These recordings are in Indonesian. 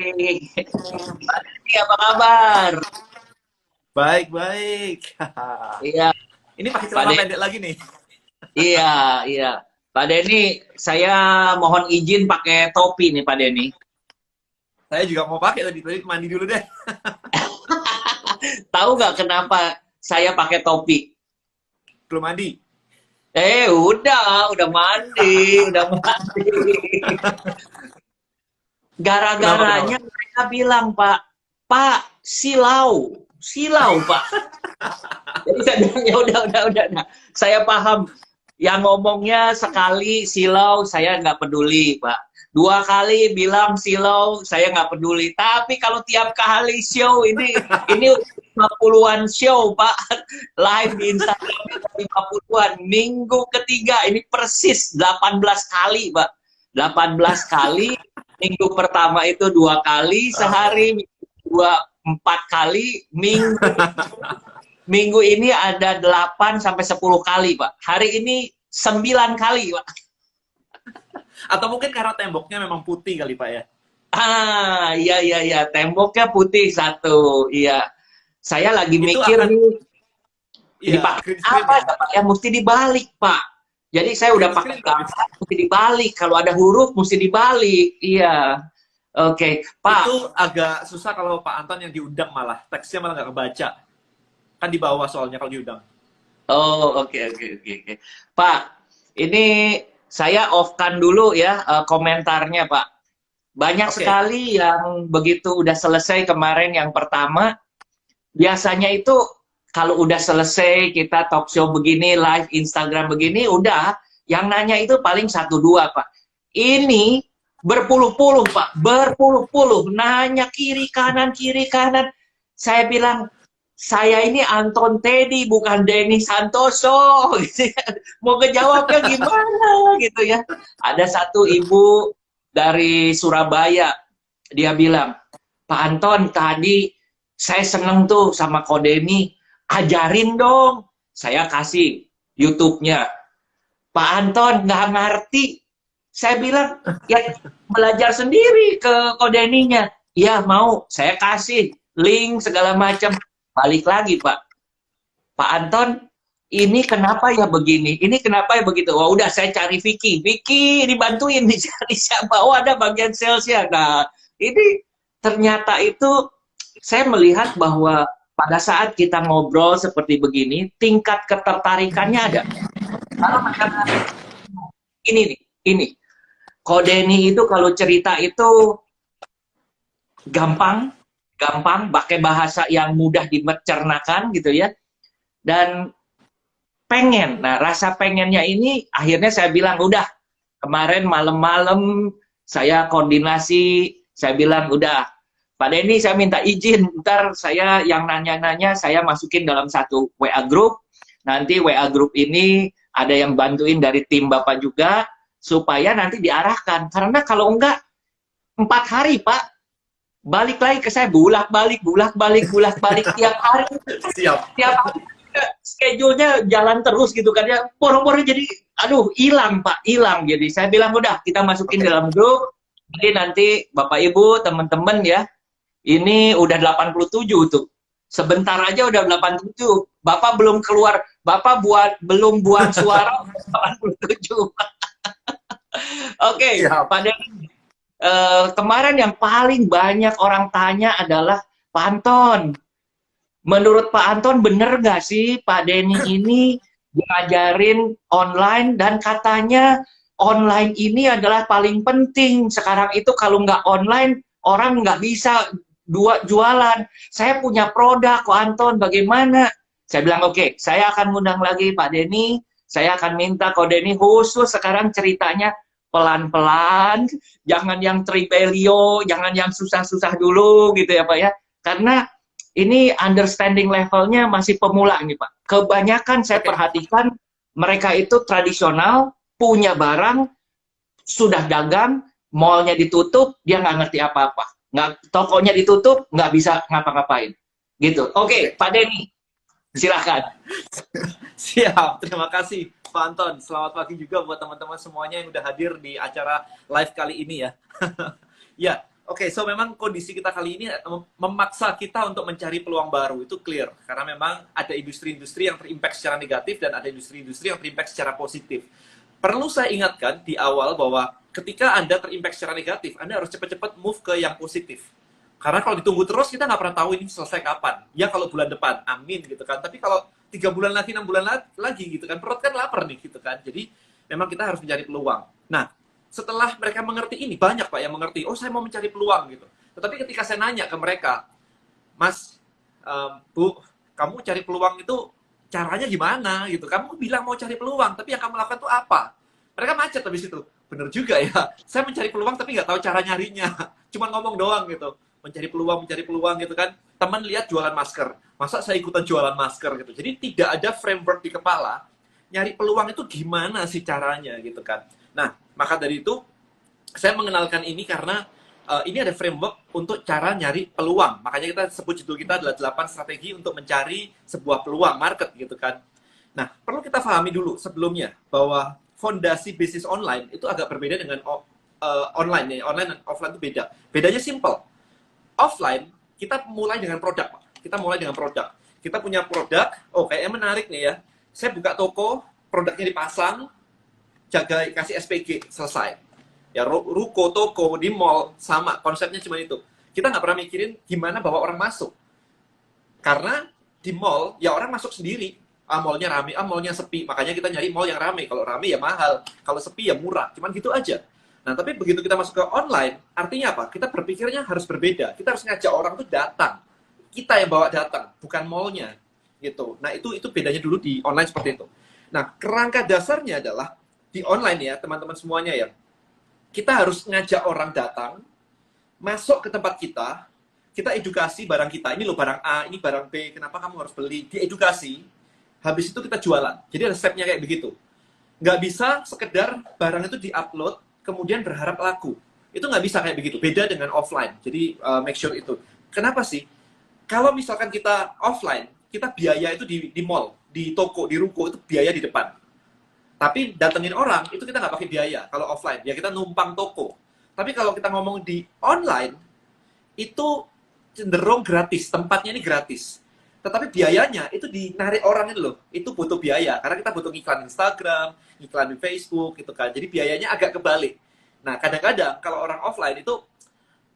Pak Denny, apa kabar? Baik, baik. Iya, Ini pakai Pak celana Denny. pendek lagi nih. Iya, iya. Pak Denny, saya mohon izin pakai topi nih, Pak Denny. Saya juga mau pakai tadi mandi dulu deh. Tahu nggak kenapa saya pakai topi? Belum mandi. Udah mandi, udah mandi. Kenapa? Gara-garanya mereka bilang, Pak, silau, silau, Pak. Jadi saya bilang, ya udah. Saya paham. Yang ngomongnya sekali silau, saya nggak peduli, Pak. Dua kali bilang silau, saya nggak peduli. Tapi kalau tiap kali show, ini 50-an show, Pak. Live di Instagram 50-an. Minggu ketiga, ini persis 18 kali, Pak. 18 kali. Minggu pertama itu dua kali sehari, minggu kedua 4 kali, Minggu ini ada 8 sampai 10 kali, Pak. Hari ini 9 kali, Pak. Atau mungkin karena temboknya memang putih kali, Pak ya. Iya. Temboknya putih satu. Iya. Saya lagi Itu mikir akan, nih, iya, dipakai green screen apa ya. ya, Pak? Ya, mesti dibalik, Pak. Jadi saya udah Green pakai screen bagus. gambar, mesti dibalik. Kalau ada huruf, mesti dibalik. Iya. Oke, Itu Pak. agak susah kalau Pak Anton yang diundang malah. Teksnya malah nggak kebaca. Kan di bawah soalnya kalau diundang. Oh, oke. Pak, ini saya off-kan dulu ya komentarnya, Pak. Banyak Oke. sekali yang begitu udah selesai kemarin yang pertama, biasanya itu kalau udah selesai kita talk show begini, live Instagram begini, udah yang nanya itu paling satu dua, Pak. Ini berpuluh-puluh, Pak, berpuluh-puluh nanya kiri kanan. Saya bilang saya ini Anton Teddy bukan Denny Santoso gitu ya. Mau kejawabnya gimana gitu ya. Ada satu ibu dari Surabaya, dia bilang, Pak Anton, tadi saya seneng tuh sama Kodeni, ajarin dong. Saya kasih YouTube-nya. Pak Anton nggak ngerti. Saya bilang, ya belajar sendiri ke Kodeninya. Ya mau, saya kasih link segala macam. Balik lagi, Pak. Pak Anton, ini kenapa ya begini? Ini kenapa ya begitu? Wah, udah saya cari Vicky. Vicky dibantuin dicari siapa? Oh, ada bagian salesnya. Nah, ini ternyata itu saya melihat bahwa pada saat kita ngobrol seperti begini, tingkat ketertarikannya ada. Kalau macam ini nih, ini. Kodeni itu kalau cerita itu gampang, pakai bahasa yang mudah dicernakan gitu ya. Dan pengen. Nah, rasa pengennya ini akhirnya saya bilang, udah, kemarin malam-malam saya koordinasi, saya bilang, udah, Pak Denny saya minta izin, ntar saya yang nanya-nanya saya masukin dalam satu WA group, nanti WA group ini ada yang bantuin dari tim Bapak juga, supaya nanti diarahkan. Karena kalau enggak, 4 hari, Pak, balik lagi ke saya, bulak-balik, tiap hari, Siap. tiap hari schedule-nya jalan terus gitu kan ya. Poro-poro jadi aduh hilang, Pak, hilang. Jadi saya bilang udah kita masukin Oke. dalam grup. Jadi nanti Bapak Ibu, teman-teman ya, ini udah 87 tuh. Sebentar aja udah 87. Bapak belum keluar, Bapak belum buat suara 87. Oke, Siap. Pak Denny. Kemarin yang paling banyak orang tanya adalah Pak Anton, menurut Pak Anton bener nggak sih Pak Denny ini ngajarin online dan katanya online ini adalah paling penting. Sekarang itu kalau nggak online, orang nggak bisa jualan. Saya punya produk, Pak Anton, bagaimana? Saya bilang, oke, saya akan ngundang lagi Pak Denny, saya akan minta Ko Denny khusus sekarang ceritanya pelan-pelan, jangan yang tribelio, jangan yang susah-susah dulu gitu ya Pak ya. Karena ini understanding levelnya masih pemula nih Pak. Kebanyakan saya Oke. perhatikan mereka itu tradisional, punya barang, sudah dagang, mallnya ditutup, dia nggak ngerti apa-apa. Nggak, tokonya ditutup, nggak bisa ngapa-ngapain. Gitu. Oke, Oke. Pak Denny, silakan. Siap, terima kasih Pak Anton. Selamat pagi juga buat teman-teman semuanya yang udah hadir di acara live kali ini ya. Ya, Oke, so memang kondisi kita kali ini memaksa kita untuk mencari peluang baru, itu clear. Karena memang ada industri-industri yang terimpact secara negatif dan ada industri-industri yang terimpact secara positif. Perlu saya ingatkan di awal bahwa ketika Anda terimpact secara negatif, Anda harus cepat-cepat move ke yang positif. Karena kalau ditunggu terus, kita nggak pernah tahu ini selesai kapan. Ya kalau bulan depan, amin gitu kan. Tapi kalau 3 bulan lagi, 6 bulan lagi gitu kan, perut kan lapar nih gitu kan. Jadi memang kita harus mencari peluang. Nah, setelah mereka mengerti ini, banyak Pak yang mengerti, oh saya mau mencari peluang gitu. Tetapi ketika saya nanya ke mereka, Mas, Bu, kamu cari peluang itu caranya gimana gitu? Kamu bilang mau cari peluang, tapi yang kamu lakukan itu apa? Mereka macet habis itu. Bener juga ya, saya mencari peluang tapi nggak tahu cara nyarinya. Cuma ngomong doang gitu. Mencari peluang gitu kan. Teman lihat jualan masker, masa saya ikutan jualan masker gitu. Jadi tidak ada framework di kepala, nyari peluang itu gimana sih caranya gitu kan. Nah, maka dari itu, saya mengenalkan ini karena ini ada framework untuk cara nyari peluang. Makanya kita sebut judul kita adalah 8 strategi untuk mencari sebuah peluang market gitu kan. Nah, perlu kita pahami dulu sebelumnya bahwa fondasi bisnis online itu agak berbeda dengan online. Online dan offline itu beda. Bedanya simple. Offline, kita mulai dengan produk. Kita mulai dengan produk. Kita punya produk, oh kayaknya menarik nih ya. Saya buka toko, produknya dipasang, jaga kasih SPG, selesai. Ya ruko, toko, di mall, sama. Konsepnya cuma itu. Kita nggak pernah mikirin gimana bawa orang masuk. Karena di mall, ya orang masuk sendiri. Ah, mallnya rame, ah, mallnya sepi. Makanya kita nyari mall yang rame. Kalau rame ya mahal. Kalau sepi ya murah. Cuman gitu aja. Nah, tapi begitu kita masuk ke online, artinya apa? Kita berpikirnya harus berbeda. Kita harus ngajak orang tuh datang. Kita yang bawa datang, bukan mallnya. Gitu. Nah, itu bedanya dulu di online seperti itu. Nah, kerangka dasarnya adalah di online ya, teman-teman semuanya ya. Kita harus ngajak orang datang, masuk ke tempat kita edukasi barang kita. Ini loh barang A, ini barang B, kenapa kamu harus beli? Diedukasi, habis itu kita jualan. Jadi ada stepnya kayak begitu. Nggak bisa sekedar barang itu di-upload, kemudian berharap laku. Itu nggak bisa kayak begitu. Beda dengan offline. Jadi make sure itu. Kenapa sih? Kalau misalkan kita offline, kita biaya itu di mall, di toko, di ruko, itu biaya di depan. Tapi datengin orang, itu kita nggak pakai biaya. Kalau offline, ya kita numpang toko. Tapi kalau kita ngomong di online, itu cenderung gratis. Tempatnya ini gratis. Tetapi biayanya itu dinarik orang itu loh. Itu butuh biaya. Karena kita butuh iklan Instagram, iklan di Facebook, gitu kan. Jadi biayanya agak kebalik. Nah, kadang-kadang kalau orang offline itu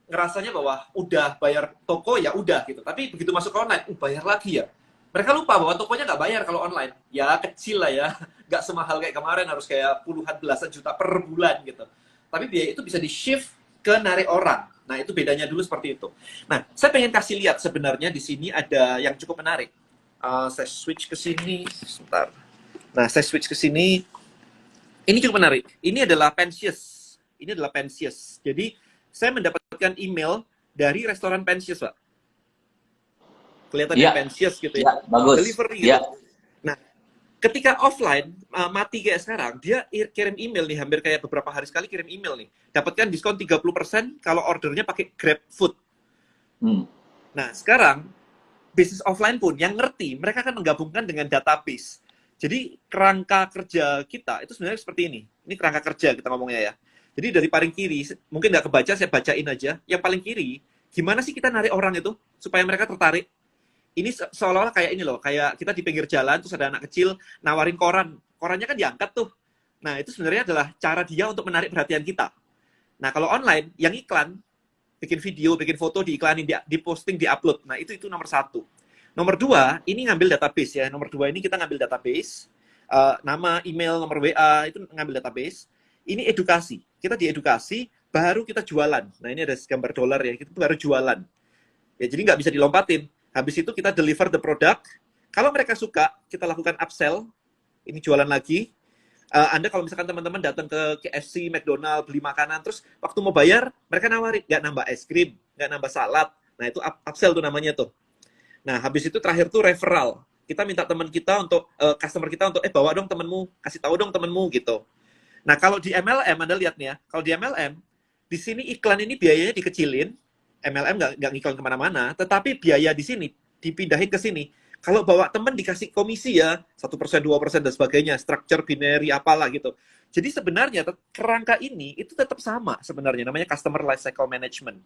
ngerasanya bahwa udah bayar toko, ya udah gitu. Tapi begitu masuk ke online, bayar lagi ya. Mereka lupa bahwa tokonya nggak bayar kalau online. Ya kecil lah ya, nggak semahal kayak kemarin harus kayak puluhan belasan juta per bulan gitu. Tapi biaya itu bisa di-shift ke narik orang. Nah, itu bedanya dulu seperti itu. Nah, saya pengen kasih lihat sebenarnya di sini ada yang cukup menarik. Saya switch ke sini, sebentar. Nah, saya switch ke sini. Ini cukup menarik. Ini adalah Pensius. Ini adalah Pensius. Jadi, saya mendapatkan email dari restoran Pensius, Pak. Kelihatannya Ya, Pensius gitu ya. ya, bagus. Delivery gitu. Ya. Nah, ketika offline, mati kayak sekarang, dia kirim email nih, hampir kayak beberapa hari sekali kirim email nih. Dapatkan diskon 30% kalau ordernya pakai GrabFood. Nah, sekarang, bisnis offline pun yang ngerti, mereka akan menggabungkan dengan database. Jadi, kerangka kerja kita itu sebenarnya seperti ini. Ini kerangka kerja kita ngomongnya ya. Jadi, dari paling kiri, mungkin nggak kebaca, saya bacain aja. Yang paling kiri, gimana sih kita narik orang itu supaya mereka tertarik? Ini seolah-olah kayak ini loh, kayak kita di pinggir jalan, terus ada anak kecil nawarin koran. Korannya kan diangkat tuh. Nah, itu sebenarnya adalah cara dia untuk menarik perhatian kita. Nah, kalau online, yang iklan, bikin video, bikin foto, diiklanin, diposting, diupload. Nah, itu nomor 1. Nomor 2, ini ngambil database ya. Nomor 2 ini kita ngambil database. Nama, email, nomor WA, itu ngambil database. Ini edukasi. Kita diedukasi, baru kita jualan. Nah, ini ada gambar dolar ya, kita baru jualan. Ya, jadi nggak bisa dilompatin. Habis itu kita deliver the product. Kalau mereka suka, kita lakukan upsell. Ini jualan lagi. Anda kalau misalkan teman-teman datang ke KFC, McDonald, beli makanan, terus waktu mau bayar, mereka nawarin, nggak nambah es krim, nggak nambah salad. Nah, itu upsell tuh namanya tuh. Nah, habis itu terakhir tuh referral. Kita minta teman kita untuk, customer kita untuk, bawa dong temenmu, kasih tahu dong temenmu, gitu. Nah, kalau di MLM, Anda lihat nih ya, kalau di MLM, di sini iklan ini biayanya dikecilin, MLM nggak ngiklan kemana-mana, tetapi biaya di sini dipindahin ke sini. Kalau bawa teman dikasih komisi ya, 1%, 2%, dan sebagainya, structure binary apalah gitu. Jadi sebenarnya kerangka ini itu tetap sama sebenarnya, namanya customer lifecycle management.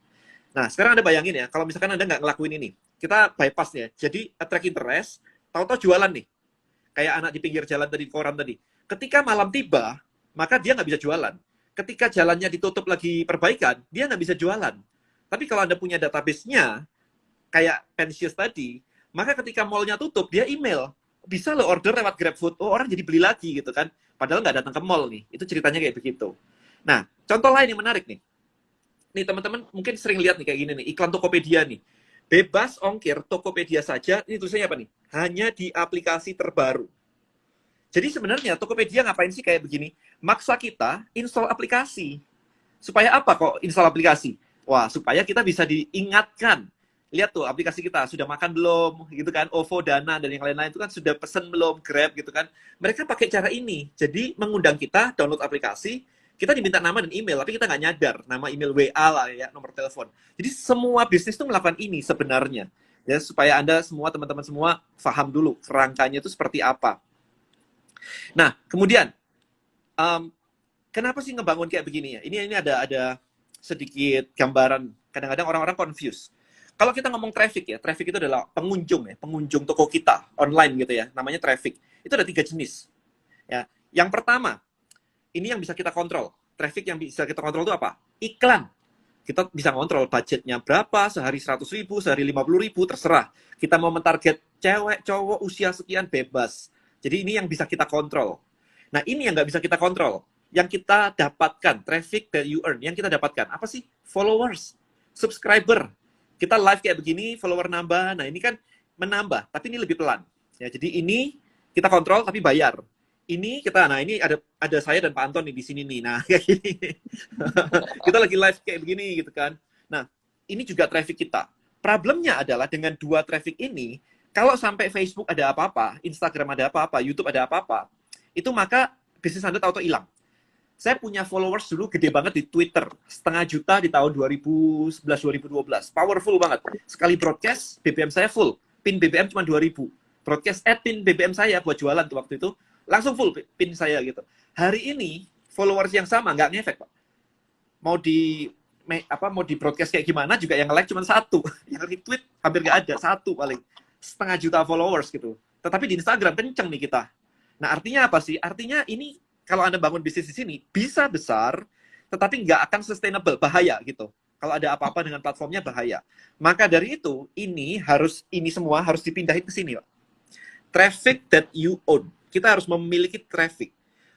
Nah, sekarang Anda bayangin ya, kalau misalkan Anda nggak ngelakuin ini, kita bypass ya. Jadi, attract interest, tahu-tahu jualan nih. Kayak anak di pinggir jalan tadi, koran tadi. Ketika malam tiba, maka dia nggak bisa jualan. Ketika jalannya ditutup lagi perbaikan, dia nggak bisa jualan. Tapi kalau Anda punya database-nya, kayak Pensius tadi, maka ketika mall-nya tutup, dia email. Bisa lo order lewat GrabFood. Oh, orang jadi beli lagi gitu kan. Padahal nggak datang ke mall nih. Itu ceritanya kayak begitu. Nah, contoh lain yang menarik nih. Nih teman-teman mungkin sering lihat nih kayak gini nih, iklan Tokopedia nih. Bebas ongkir Tokopedia saja, ini tulisannya apa nih? Hanya di aplikasi terbaru. Jadi sebenarnya Tokopedia ngapain sih kayak begini? Maksa kita install aplikasi. Supaya apa kok install aplikasi? Wah, supaya kita bisa diingatkan. Lihat tuh aplikasi kita, sudah makan belum? Gitu kan, OVO, Dana, dan yang lain-lain itu kan sudah pesen belum? Grab gitu kan. Mereka pakai cara ini. Jadi mengundang kita download aplikasi, kita diminta nama dan email, tapi kita nggak nyadar nama email WA lah ya, nomor telepon. Jadi semua bisnis tuh melakukan ini sebenarnya. Ya, supaya Anda semua, teman-teman semua, paham dulu kerangkanya itu seperti apa. Nah, kemudian, kenapa sih ngebangun kayak begini ya? Ini ada sedikit gambaran. Kadang-kadang orang-orang confuse. Kalau kita ngomong traffic ya, traffic itu adalah pengunjung ya, pengunjung toko kita online gitu ya, namanya traffic. Itu ada 3 jenis. Ya, yang pertama, ini yang bisa kita kontrol. Traffic yang bisa kita kontrol itu apa? Iklan. Kita bisa kontrol budgetnya berapa, sehari 100.000, sehari 50.000, terserah. Kita mau mentarget cewek, cowok, usia sekian, bebas. Jadi ini yang bisa kita kontrol. Nah, ini yang nggak bisa kita kontrol. Yang kita dapatkan, traffic that you earn, yang kita dapatkan. Apa sih? Followers, subscriber. Kita live kayak begini, follower nambah. Nah, ini kan menambah, tapi ini lebih pelan. Ya, jadi ini kita kontrol, tapi bayar. Ini kita, nah ini ada saya dan Pak Anton nih di sini nih. Nah, kayak gini. Kita lagi live kayak begini gitu kan. Nah, ini juga traffic kita. Problemnya adalah dengan 2 traffic ini, kalau sampai Facebook ada apa-apa, Instagram ada apa-apa, YouTube ada apa-apa, itu maka bisnis Anda tahu-tahu hilang. Saya punya followers dulu gede banget di Twitter, 500.000 di tahun 2011-2012. Powerful banget. Sekali broadcast, BBM saya full. Pin BBM cuma 2.000. Broadcast pin BBM saya buat jualan tuh waktu itu, langsung full pin saya gitu. Hari ini followers yang sama nggak ngefek Pak. Mau di broadcast kayak gimana juga yang like cuma 1, yang retweet hampir nggak ada, 1 paling. 500.000 followers gitu. Tetapi di Instagram kenceng nih kita. Nah artinya apa sih? Artinya ini kalau Anda bangun bisnis di sini bisa besar, tetapi nggak akan sustainable, bahaya gitu. Kalau ada apa-apa dengan platformnya bahaya. Maka dari itu ini semua harus dipindahin ke sini Pak. Traffic that you own. Kita harus memiliki traffic.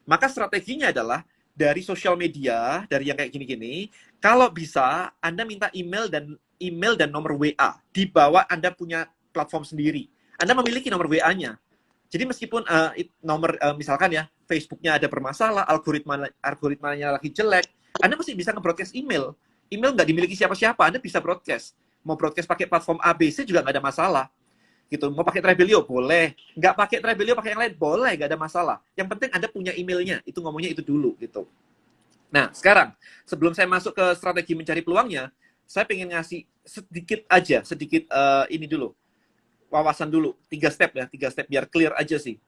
Maka strateginya adalah dari sosial media, dari yang kayak gini-gini, kalau bisa Anda minta email dan nomor WA. Di bawah Anda punya platform sendiri. Anda memiliki nomor WA-nya. Jadi meskipun misalkan ya, Facebook-nya ada bermasalah, algoritmanya lagi jelek, Anda masih bisa nge-broadcast email. Email nggak dimiliki siapa-siapa, Anda bisa broadcast. Mau broadcast pakai platform ABC juga nggak ada masalah. Gitu, mau pakai Trebelio boleh, nggak pakai Trebelio pakai yang lain boleh, nggak ada masalah. Yang penting Anda punya emailnya, itu ngomongnya itu dulu gitu. Nah sekarang sebelum saya masuk ke strategi mencari peluangnya, saya pengen ngasih sedikit ini dulu, wawasan dulu, 3 step biar clear aja sih.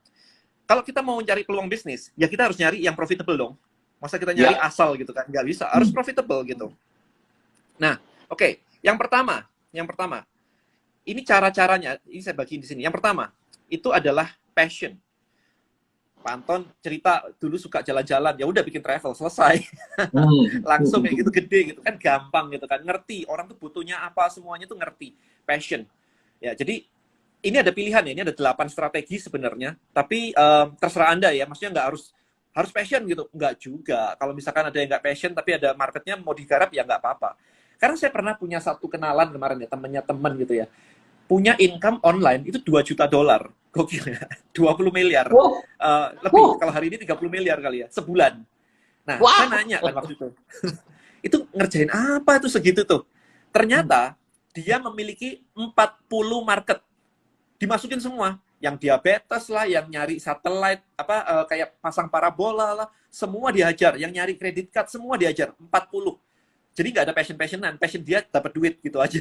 Kalau kita mau mencari peluang bisnis, ya kita harus nyari yang profitable dong. Masa kita nyari asal gitu kan, nggak bisa, harus profitable gitu. Nah, oke. Yang pertama, ini cara-caranya, ini saya bagi di sini. Yang pertama, itu adalah passion. Pak Anton cerita dulu suka jalan-jalan, ya udah bikin travel, selesai. Langsung kayak gitu, gede gitu kan, gampang gitu kan. Ngerti, orang tuh butuhnya apa, semuanya tuh ngerti. Passion. Ya, jadi ini ada pilihan ya, ini ada 8 strategi sebenarnya. Tapi terserah Anda ya, maksudnya nggak harus passion gitu. Nggak juga. Kalau misalkan ada yang nggak passion, tapi ada marketnya mau digarap, ya nggak apa-apa. Karena saya pernah punya satu kenalan kemarin ya, temennya temen gitu ya. Punya income online itu $2 juta. Gokil ya. 20 miliar. Lebih, kalau hari ini 30 miliar kali ya, sebulan. Nah, saya nanya kan waktu itu. Itu ngerjain apa tuh segitu tuh? Ternyata, dia memiliki 40 market. Dimasukin semua. Yang diabetes lah, yang nyari satelit, kayak pasang parabola lah, semua diajar. Yang nyari kredit card, semua diajar. 40. Jadi nggak ada passion-passionan. Passion dia dapat duit gitu aja.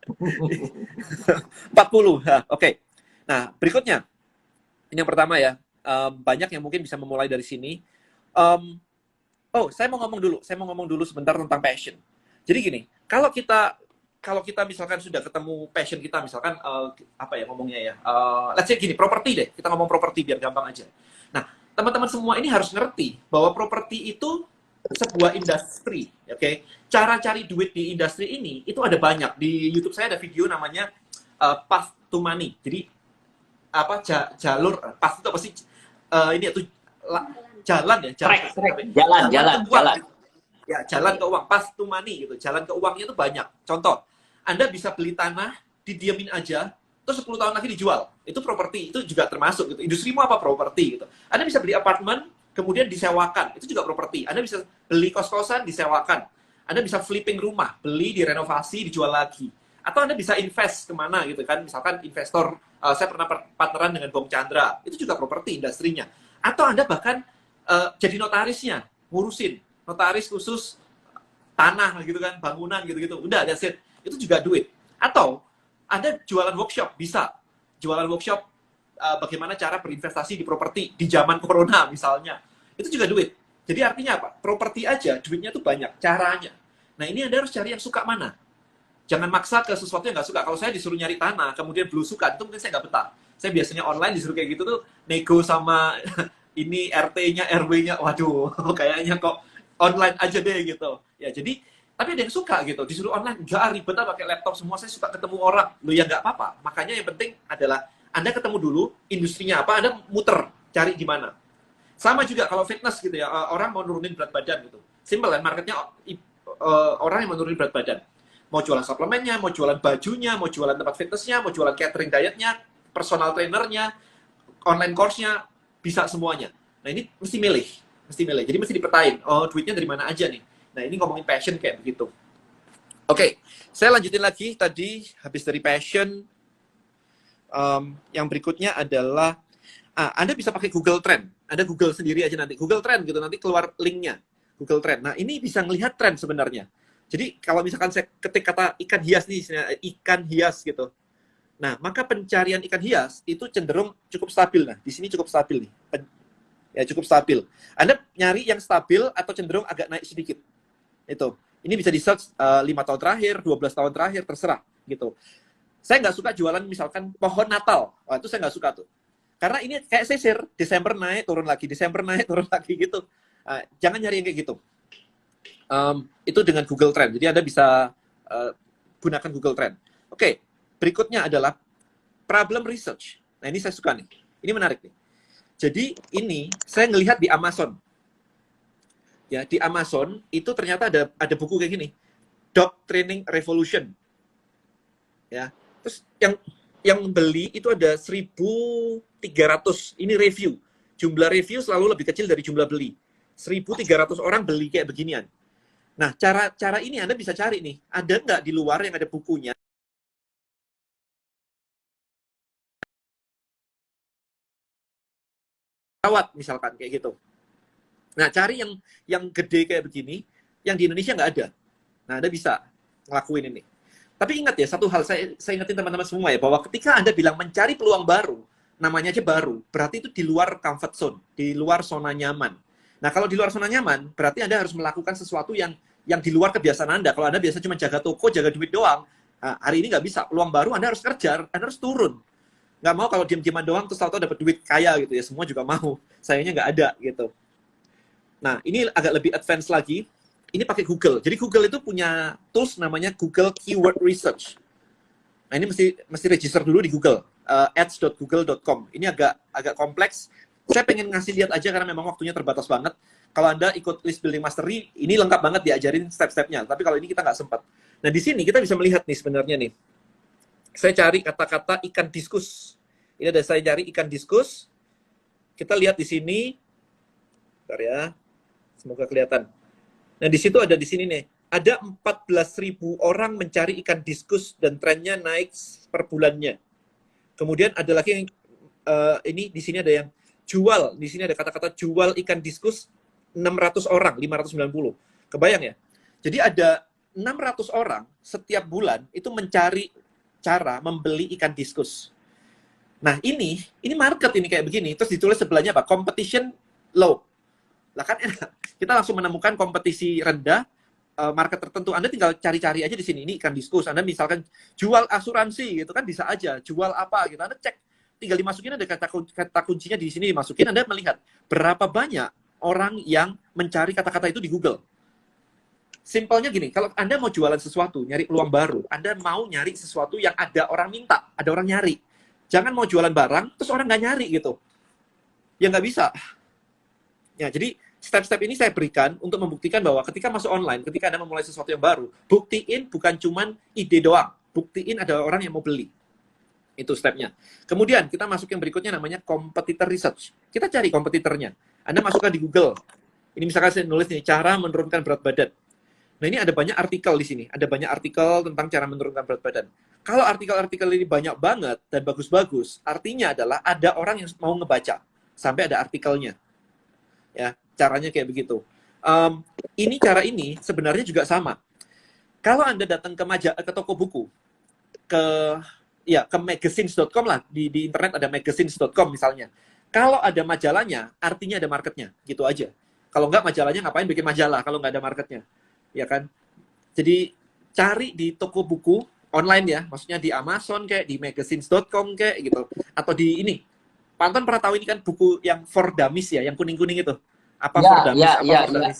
40. Oke. Nah, berikutnya, ini yang pertama ya, banyak yang mungkin bisa memulai dari sini. Um, saya mau ngomong dulu sebentar tentang passion. Jadi gini, kalau kita misalkan sudah ketemu passion kita, misalkan apa ya ngomongnya ya, let's say gini, properti deh, kita ngomong properti biar gampang aja. Nah, teman-teman semua ini harus ngerti bahwa properti itu sebuah industri, oke? Okay? Cara cari duit di industri ini itu ada banyak. Di YouTube saya ada video namanya Path to Money. Jadi apa jalur path itu apa sih? Ini itu jalan ya, Jalan ke uang. Ya, jalan ke uang, path to money gitu. Jalan ke uangnya itu banyak. Contoh, Anda bisa beli tanah, didiamin aja, terus 10 tahun lagi dijual. Itu properti, itu juga termasuk gitu. Industrimu apa properti gitu. Anda bisa beli apartemen, kemudian disewakan. Itu juga properti. Anda bisa beli kos-kosan, disewakan. Anda bisa flipping rumah, beli, direnovasi, dijual lagi. Atau Anda bisa invest kemana gitu kan. Misalkan investor, saya pernah partneran dengan Bong Chandra. Itu juga properti industrinya. Atau Anda bahkan jadi notarisnya, ngurusin. Notaris khusus tanah gitu kan, bangunan gitu-gitu. Udah, that's it. Itu juga duit. Atau Anda jualan workshop, bisa. Jualan workshop bagaimana cara berinvestasi di properti di zaman corona misalnya. Itu juga duit. Jadi artinya apa? Properti aja duitnya tuh banyak, caranya. Nah, ini Anda harus cari yang suka mana. Jangan maksa ke sesuatu yang nggak suka. Kalau saya disuruh nyari tanah, kemudian belum suka, itu mungkin saya nggak betah. Saya biasanya online disuruh kayak gitu tuh, nego sama ini RT-nya, RW-nya, waduh, kayaknya kok online aja deh gitu. Ya, jadi, tapi ada yang suka gitu, disuruh online, nggak ribet lah pakai laptop semua, saya suka ketemu orang. Loh ya nggak apa-apa. Makanya yang penting adalah Anda ketemu dulu industrinya apa, Anda muter, cari gimana. Sama juga kalau fitness gitu ya, orang mau nurunin berat badan gitu. Simple kan, marketnya orang yang mau nurunin berat badan. Mau jualan suplemennya, mau jualan bajunya, mau jualan tempat fitnessnya, mau jualan catering dietnya, personal trainernya, online course-nya, bisa semuanya. Nah ini mesti milih. Jadi mesti dipetain, oh duitnya dari mana aja nih. Nah ini ngomongin passion kayak begitu. Oke, saya lanjutin lagi tadi, habis dari passion, yang berikutnya adalah, Anda bisa pakai Google Trend. Anda Google sendiri aja nanti, Google Trend gitu, nanti keluar linknya, Google Trend. Nah ini bisa ngelihat trend sebenarnya. Jadi kalau misalkan saya ketik kata ikan hias nih, ikan hias gitu. Nah, maka pencarian ikan hias itu cenderung cukup stabil. Nah, di sini cukup stabil nih. Ya, cukup stabil. Anda nyari yang stabil atau cenderung agak naik sedikit. Itu. Ini bisa di-search 5 tahun terakhir, 12 tahun terakhir, terserah. Gitu. Saya nggak suka jualan misalkan pohon Natal. Wah, itu saya nggak suka tuh. Karena ini kayak sisir. Desember naik, turun lagi. Desember naik, turun lagi gitu. Jangan nyari yang kayak gitu. Itu dengan Google Trend. Jadi Anda bisa gunakan Google Trend. Oke, berikutnya adalah problem research. Nah, ini saya suka nih. Ini menarik nih. Jadi ini saya ngelihat di Amazon. Ya, di Amazon itu ternyata ada buku kayak gini. Dog Training Revolution. Ya. Terus yang beli itu ada 1.300. Ini review. Jumlah review selalu lebih kecil dari jumlah beli. 1.300 orang beli kayak beginian. Nah, cara ini Anda bisa cari nih, ada nggak di luar yang ada bukunya? Rawat, misalkan, kayak gitu. Nah, cari yang gede kayak begini, yang di Indonesia nggak ada. Nah, Anda bisa ngelakuin ini. Tapi ingat ya, satu hal saya ingetin teman-teman semua ya, bahwa ketika Anda bilang mencari peluang baru, namanya aja baru, berarti itu di luar comfort zone, di luar zona nyaman. Nah, kalau di luar zona nyaman, berarti Anda harus melakukan sesuatu yang di luar kebiasaan Anda. Kalau Anda biasa cuma jaga toko, jaga duit doang, hari ini nggak bisa. Peluang baru Anda harus kerja, Anda harus turun. Nggak mau kalau diam-diaman doang, terus tahu-tahu dapat duit kaya gitu ya. Semua juga mau. Sayangnya nggak ada gitu. Nah, ini agak lebih advance lagi. Ini pakai Google. Jadi Google itu punya tools namanya Google Keyword Research. Nah, ini mesti register dulu di Google. ads.google.com. Ini agak kompleks. Saya pengen ngasih lihat aja karena memang waktunya terbatas banget. Kalau Anda ikut List Building Mastery, ini lengkap banget diajarin step-stepnya. Tapi kalau ini kita nggak sempat. Nah, di sini kita bisa melihat nih sebenarnya nih. Saya cari kata-kata ikan diskus. Ini ada saya cari ikan diskus. Kita lihat di sini. Bentar ya. Semoga kelihatan. Nah, di situ ada di sini nih. Ada 14.000 orang mencari ikan diskus dan trennya naik per bulannya. Kemudian ada lagi yang ini di sini ada yang jual. Di sini ada kata-kata jual ikan diskus 600 orang, 590. Kebayang ya? Jadi ada 600 orang setiap bulan itu mencari cara membeli ikan diskus. Nah, ini market ini kayak begini. Terus ditulis sebelahnya apa? Competition low. Lah kan enak. Kita langsung menemukan kompetisi rendah, market tertentu. Anda tinggal cari-cari aja di sini. Ini ikan diskus. Anda misalkan jual asuransi gitu kan bisa aja. Jual apa gitu. Anda cek. Tinggal dimasukin ada kata kuncinya di sini dimasukin. Anda melihat berapa banyak orang yang mencari kata-kata itu di Google. Simpelnya gini, kalau Anda mau jualan sesuatu, nyari peluang baru, Anda mau nyari sesuatu yang ada orang minta, ada orang nyari. Jangan mau jualan barang, terus orang nggak nyari gitu. Ya nggak bisa. Ya, jadi step-step ini saya berikan untuk membuktikan bahwa ketika masuk online, ketika Anda memulai sesuatu yang baru, buktiin bukan cuman ide doang. Buktiin ada orang yang mau beli. Itu stepnya. Kemudian kita masuk yang berikutnya namanya competitor research. Kita cari kompetitornya. Anda masukkan di Google. Ini misalkan saya nulis nih, cara menurunkan berat badan. Nah, ini ada banyak artikel di sini. Ada banyak artikel tentang cara menurunkan berat badan. Kalau artikel-artikel ini banyak banget dan bagus-bagus, artinya adalah ada orang yang mau ngebaca. Sampai ada artikelnya. Ya, caranya kayak begitu. Ini cara ini sebenarnya juga sama. Kalau Anda datang ke toko buku, ke magazines.com lah, di internet ada magazines.com misalnya. Kalau ada majalahnya, artinya ada marketnya. Gitu aja. Kalau nggak majalahnya, ngapain bikin majalah kalau nggak ada marketnya? Ya kan? Jadi cari di toko buku online ya, maksudnya di Amazon kayak di magazines.com kayak gitu, atau di ini. Pak Anton pernah tahu ini kan buku yang for dummies ya, yang kuning-kuning itu. Apa for dummies? Apa for dummies?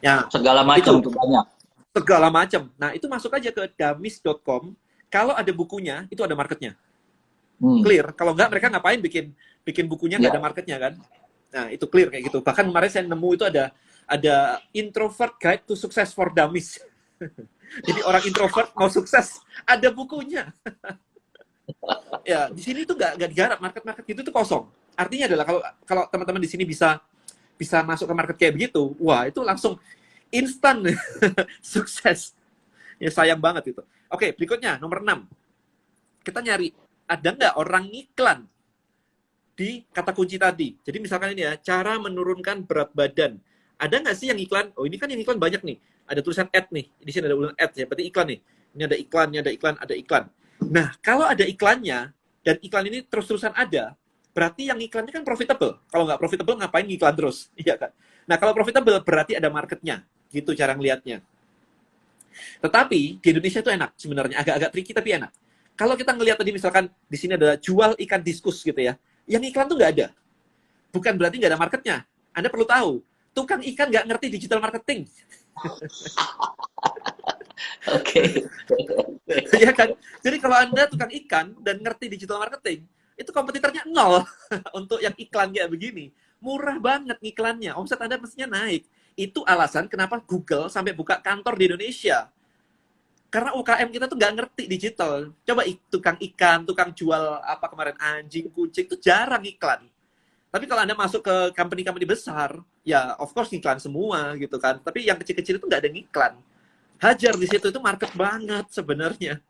Ya, Segala macam tuh banyak. segala macam. Nah, itu masuk aja ke dummies.com. Kalau ada bukunya, itu ada marketnya. Clear. Kalau nggak, mereka ngapain bikin bukunya nggak ada marketnya kan? Nah, itu clear kayak gitu. Bahkan kemarin saya nemu itu ada Introvert Guide to Success for Dummies. Jadi orang introvert mau sukses, ada bukunya. Ya, di sini tuh nggak digarap, market gitu tuh kosong. Artinya adalah kalau teman-teman di sini bisa masuk ke market kayak begitu, wah itu langsung instan sukses. Ya sayang banget itu. Oke, berikutnya nomor 6. Kita nyari ada nggak orang iklan di kata kunci tadi. Jadi misalkan ini ya, cara menurunkan berat badan. Ada nggak sih yang iklan? Oh, ini kan yang iklan banyak nih. Ada tulisan ad nih. Di sini ada tulisan ad ya, berarti iklan nih. Ini ada iklan, ini ada iklan, ada iklan. Nah, kalau ada iklannya, dan iklan ini terus-terusan ada, berarti yang iklannya kan profitable. Kalau nggak profitable, ngapain iklan terus? Iya kan? Nah, kalau profitable, berarti ada marketnya. Gitu cara ngelihatnya. Tetapi, di Indonesia itu enak sebenarnya. Agak-agak tricky, tapi enak. Kalau kita ngelihat tadi misalkan, di sini ada jual ikan diskus gitu ya. Yang iklan tuh nggak ada. Bukan berarti nggak ada marketnya. Anda perlu tahu, tukang ikan nggak ngerti digital marketing. Oke. Ya kan? Jadi kalau Anda tukang ikan dan ngerti digital marketing, itu kompetitornya nol untuk yang iklan kayak begini. Murah banget iklannya, omset Anda mestinya naik. Itu alasan kenapa Google sampai buka kantor di Indonesia. Karena UKM kita tuh nggak ngerti digital. Coba tukang ikan, tukang jual apa kemarin, anjing, kucing, itu jarang iklan. Tapi kalau Anda masuk ke company-company besar, ya of course iklan semua gitu kan. Tapi yang kecil-kecil itu nggak ada iklan. Hajar di situ, itu market banget sebenarnya.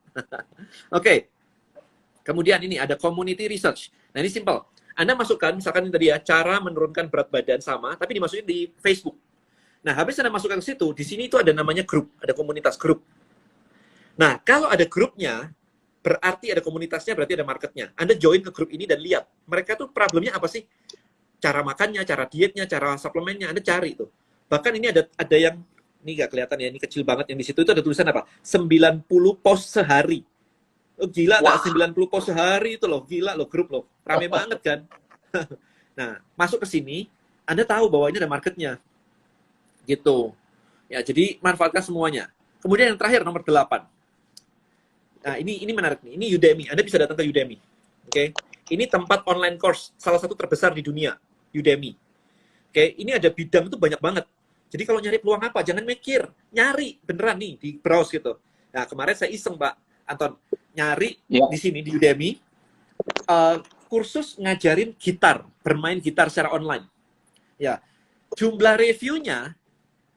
Oke. Kemudian ini ada community research. Nah ini simple. Anda masukkan, misalkan ini tadi ya, cara menurunkan berat badan sama, tapi dimasukin di Facebook. Nah, habis Anda masukkan ke situ, di sini itu ada namanya grup, ada komunitas grup. Nah, kalau ada grupnya, berarti ada komunitasnya, berarti ada marketnya. Anda join ke grup ini dan lihat, mereka tuh problemnya apa sih? Cara makannya, cara dietnya, cara suplemennya, Anda cari tuh. Bahkan ini ada yang, ini nggak kelihatan ya, ini kecil banget, yang di situ itu ada tulisan apa? 90 post sehari. Oh, gila nggak? 90 post sehari itu loh, gila loh, grup loh. Rame banget kan? Nah, masuk ke sini, Anda tahu bahwa ini ada marketnya. Gitu. Ya, jadi manfaatkan semuanya. Kemudian yang terakhir, nomor 8. Nah, ini menarik nih. Ini Udemy. Anda bisa datang ke Udemy. Oke. Ini tempat online course salah satu terbesar di dunia, Udemy. Oke, ini ada bidang itu banyak banget. Jadi kalau nyari peluang apa, jangan mikir, nyari beneran nih di browse gitu. Nah, kemarin saya iseng, Pak Anton, nyari di sini di Udemy kursus ngajarin gitar, bermain gitar secara online. Ya. Jumlah reviewnya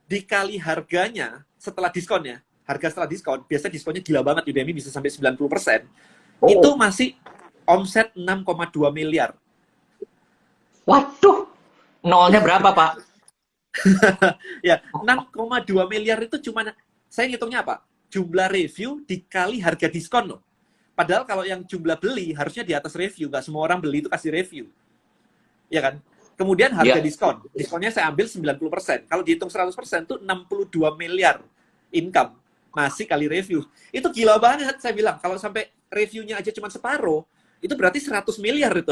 dikali harganya setelah diskon ya. Harga setelah diskon, biasanya diskonnya gila banget, Udemy bisa sampai 90%. Itu masih omset 6,2 miliar. Waduh, nolnya berapa, Pak? Ya, 6,2 miliar itu cuma, saya ngitungnya apa? Jumlah review dikali harga diskon loh. Padahal kalau yang jumlah beli harusnya di atas review, nggak semua orang beli itu kasih review. Ya kan? Kemudian harga diskon. Diskonnya saya ambil 90%. Kalau dihitung 100% itu 62 miliar income. Masih kali review. Itu gila banget, saya bilang. Kalau sampai reviewnya aja cuma separuh, itu berarti 100 miliar itu.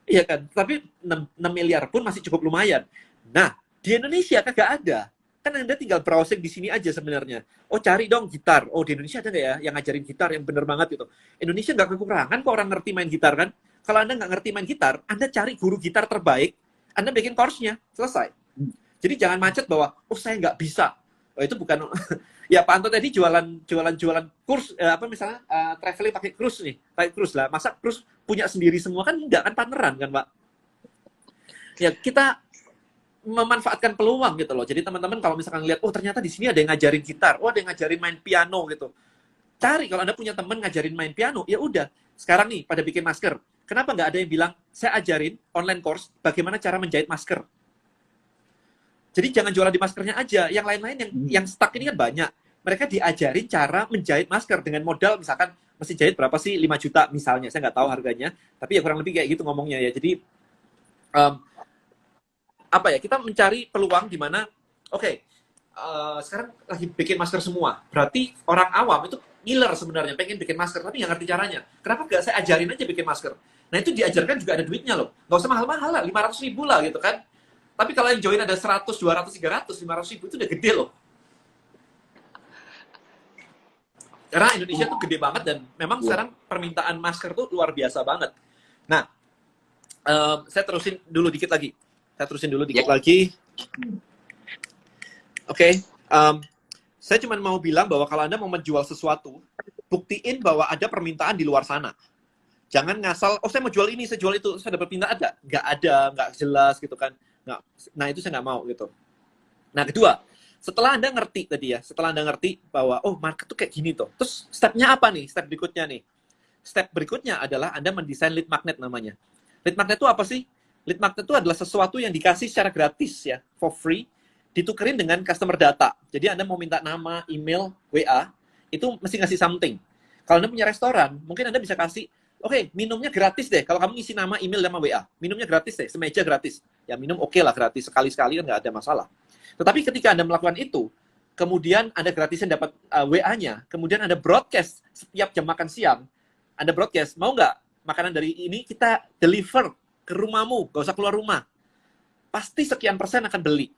Iya kan? Tapi 6 miliar pun masih cukup lumayan. Nah, di Indonesia kagak ada. Kan Anda tinggal browsing di sini aja sebenarnya. Oh, cari dong gitar. Oh, di Indonesia ada nggak ya yang ngajarin gitar yang bener banget gitu. Indonesia nggak kekurangan kok orang ngerti main gitar kan. Kalau Anda nggak ngerti main gitar, Anda cari guru gitar terbaik, Anda bikin course-nya, selesai. Jadi jangan macet bahwa, oh saya nggak bisa. Oh, itu bukan... ya Pak Anto tadi jualan kurs, misalnya traveling pakai cruise nih, pakai cruise lah. Masa cruise punya sendiri semua kan enggak, kan partneran kan Pak? Ya kita memanfaatkan peluang gitu loh. Jadi teman-teman kalau misalkan lihat, oh ternyata di sini ada yang ngajarin gitar, oh ada yang ngajarin main piano gitu. Cari, kalau Anda punya teman ngajarin main piano, ya udah. Sekarang nih pada bikin masker. Kenapa nggak ada yang bilang, saya ajarin online course bagaimana cara menjahit masker. Jadi jangan jualan di maskernya aja. Yang lain-lain yang stuck ini kan banyak. Mereka diajarin cara menjahit masker dengan modal misalkan mesti jahit berapa sih? 5 juta misalnya. Saya nggak tahu harganya. Tapi ya kurang lebih kayak gitu ngomongnya ya. Jadi kita mencari peluang di mana sekarang lagi bikin masker semua. Berarti orang awam itu ngiler sebenarnya, pengen bikin masker, tapi nggak ngerti caranya. Kenapa nggak saya ajarin aja bikin masker? Nah, itu diajarkan juga ada duitnya loh. Nggak usah mahal-mahal lah, 500 ribu lah gitu kan. Tapi kalau yang join ada 100, 200, 300, 500 ribu itu udah gede loh. Karena Indonesia tuh gede banget dan memang sekarang permintaan masker tuh luar biasa banget. Nah, saya terusin dulu dikit lagi. Oke. Saya cuma mau bilang bahwa kalau Anda mau menjual sesuatu, buktiin bahwa ada permintaan di luar sana. Jangan ngasal, oh saya mau jual ini, saya jual itu, saya dapat permintaan ada? Nggak ada, nggak jelas gitu kan. Nggak. Nah itu saya nggak mau gitu. Nah kedua, setelah Anda ngerti tadi ya, setelah Anda ngerti bahwa, oh market tuh kayak gini tuh. Terus stepnya apa nih? Step berikutnya nih. Step berikutnya adalah Anda mendesain lead magnet namanya. Lead magnet itu apa sih? Lead magnet itu adalah sesuatu yang dikasih secara gratis ya, for free, ditukerin dengan customer data. Jadi Anda mau minta nama, email, WA, itu mesti ngasih something. Kalau Anda punya restoran, mungkin Anda bisa kasih, oke, minumnya gratis deh. Kalau kamu ngisi nama, email, sama WA, minumnya gratis deh, semeja gratis. Ya minum oke lah gratis, sekali-sekali kan nggak ada masalah. Tetapi ketika Anda melakukan itu, kemudian Anda gratisan dapat WA-nya, kemudian Anda broadcast setiap jam makan siang, Anda broadcast, mau nggak makanan dari ini kita deliver ke rumahmu, nggak usah keluar rumah. Pasti sekian persen akan beli.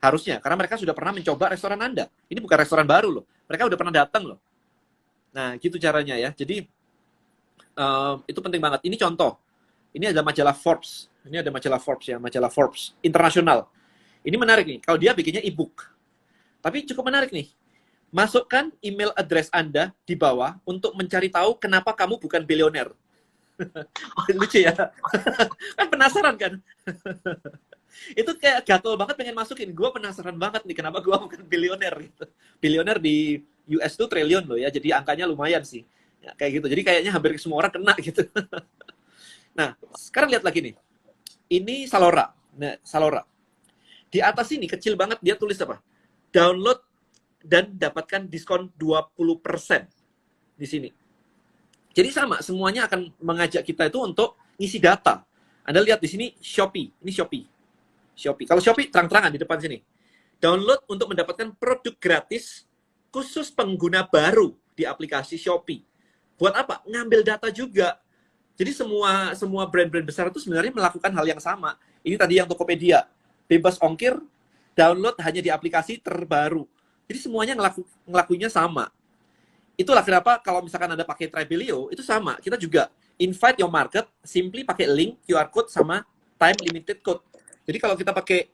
Harusnya, karena mereka sudah pernah mencoba restoran Anda. Ini bukan restoran baru loh. Mereka udah pernah datang loh. Nah, gitu caranya ya. Jadi, itu penting banget. Ini contoh. Ini ada majalah Forbes. Ini ada majalah Forbes ya, majalah Forbes internasional. Ini menarik nih. Kalau dia bikinnya e-book. Tapi cukup menarik nih. Masukkan email address Anda di bawah untuk mencari tahu kenapa kamu bukan bilioner. Lucu ya? Kan penasaran kan? Itu kayak gatel banget pengen masukin. Gue penasaran banget nih kenapa gue bukan bilioner gitu. Bilioner di US tuh triliun loh ya. Jadi angkanya lumayan sih. Ya, kayak gitu. Jadi kayaknya hampir semua orang kena gitu. Nah, sekarang lihat lagi nih. Ini Salora. Nah, Salora. Di atas ini kecil banget dia tulis apa? Download dan dapatkan diskon 20% di sini. Jadi sama, semuanya akan mengajak kita itu untuk ngisi data. Anda lihat di sini Shopee. Ini Shopee. Kalau Shopee terang-terangan di depan sini. Download untuk mendapatkan produk gratis khusus pengguna baru di aplikasi Shopee. Buat apa? Ngambil data juga. Jadi semua brand-brand besar itu sebenarnya melakukan hal yang sama. Ini tadi yang Tokopedia. Bebas ongkir, download hanya di aplikasi terbaru. Jadi semuanya ngelakuinnya sama. Itulah kenapa kalau misalkan Anda pakai Tribelio, itu sama. Kita juga invite your market, simply pakai link, QR code, sama time limited code. Jadi kalau kita pakai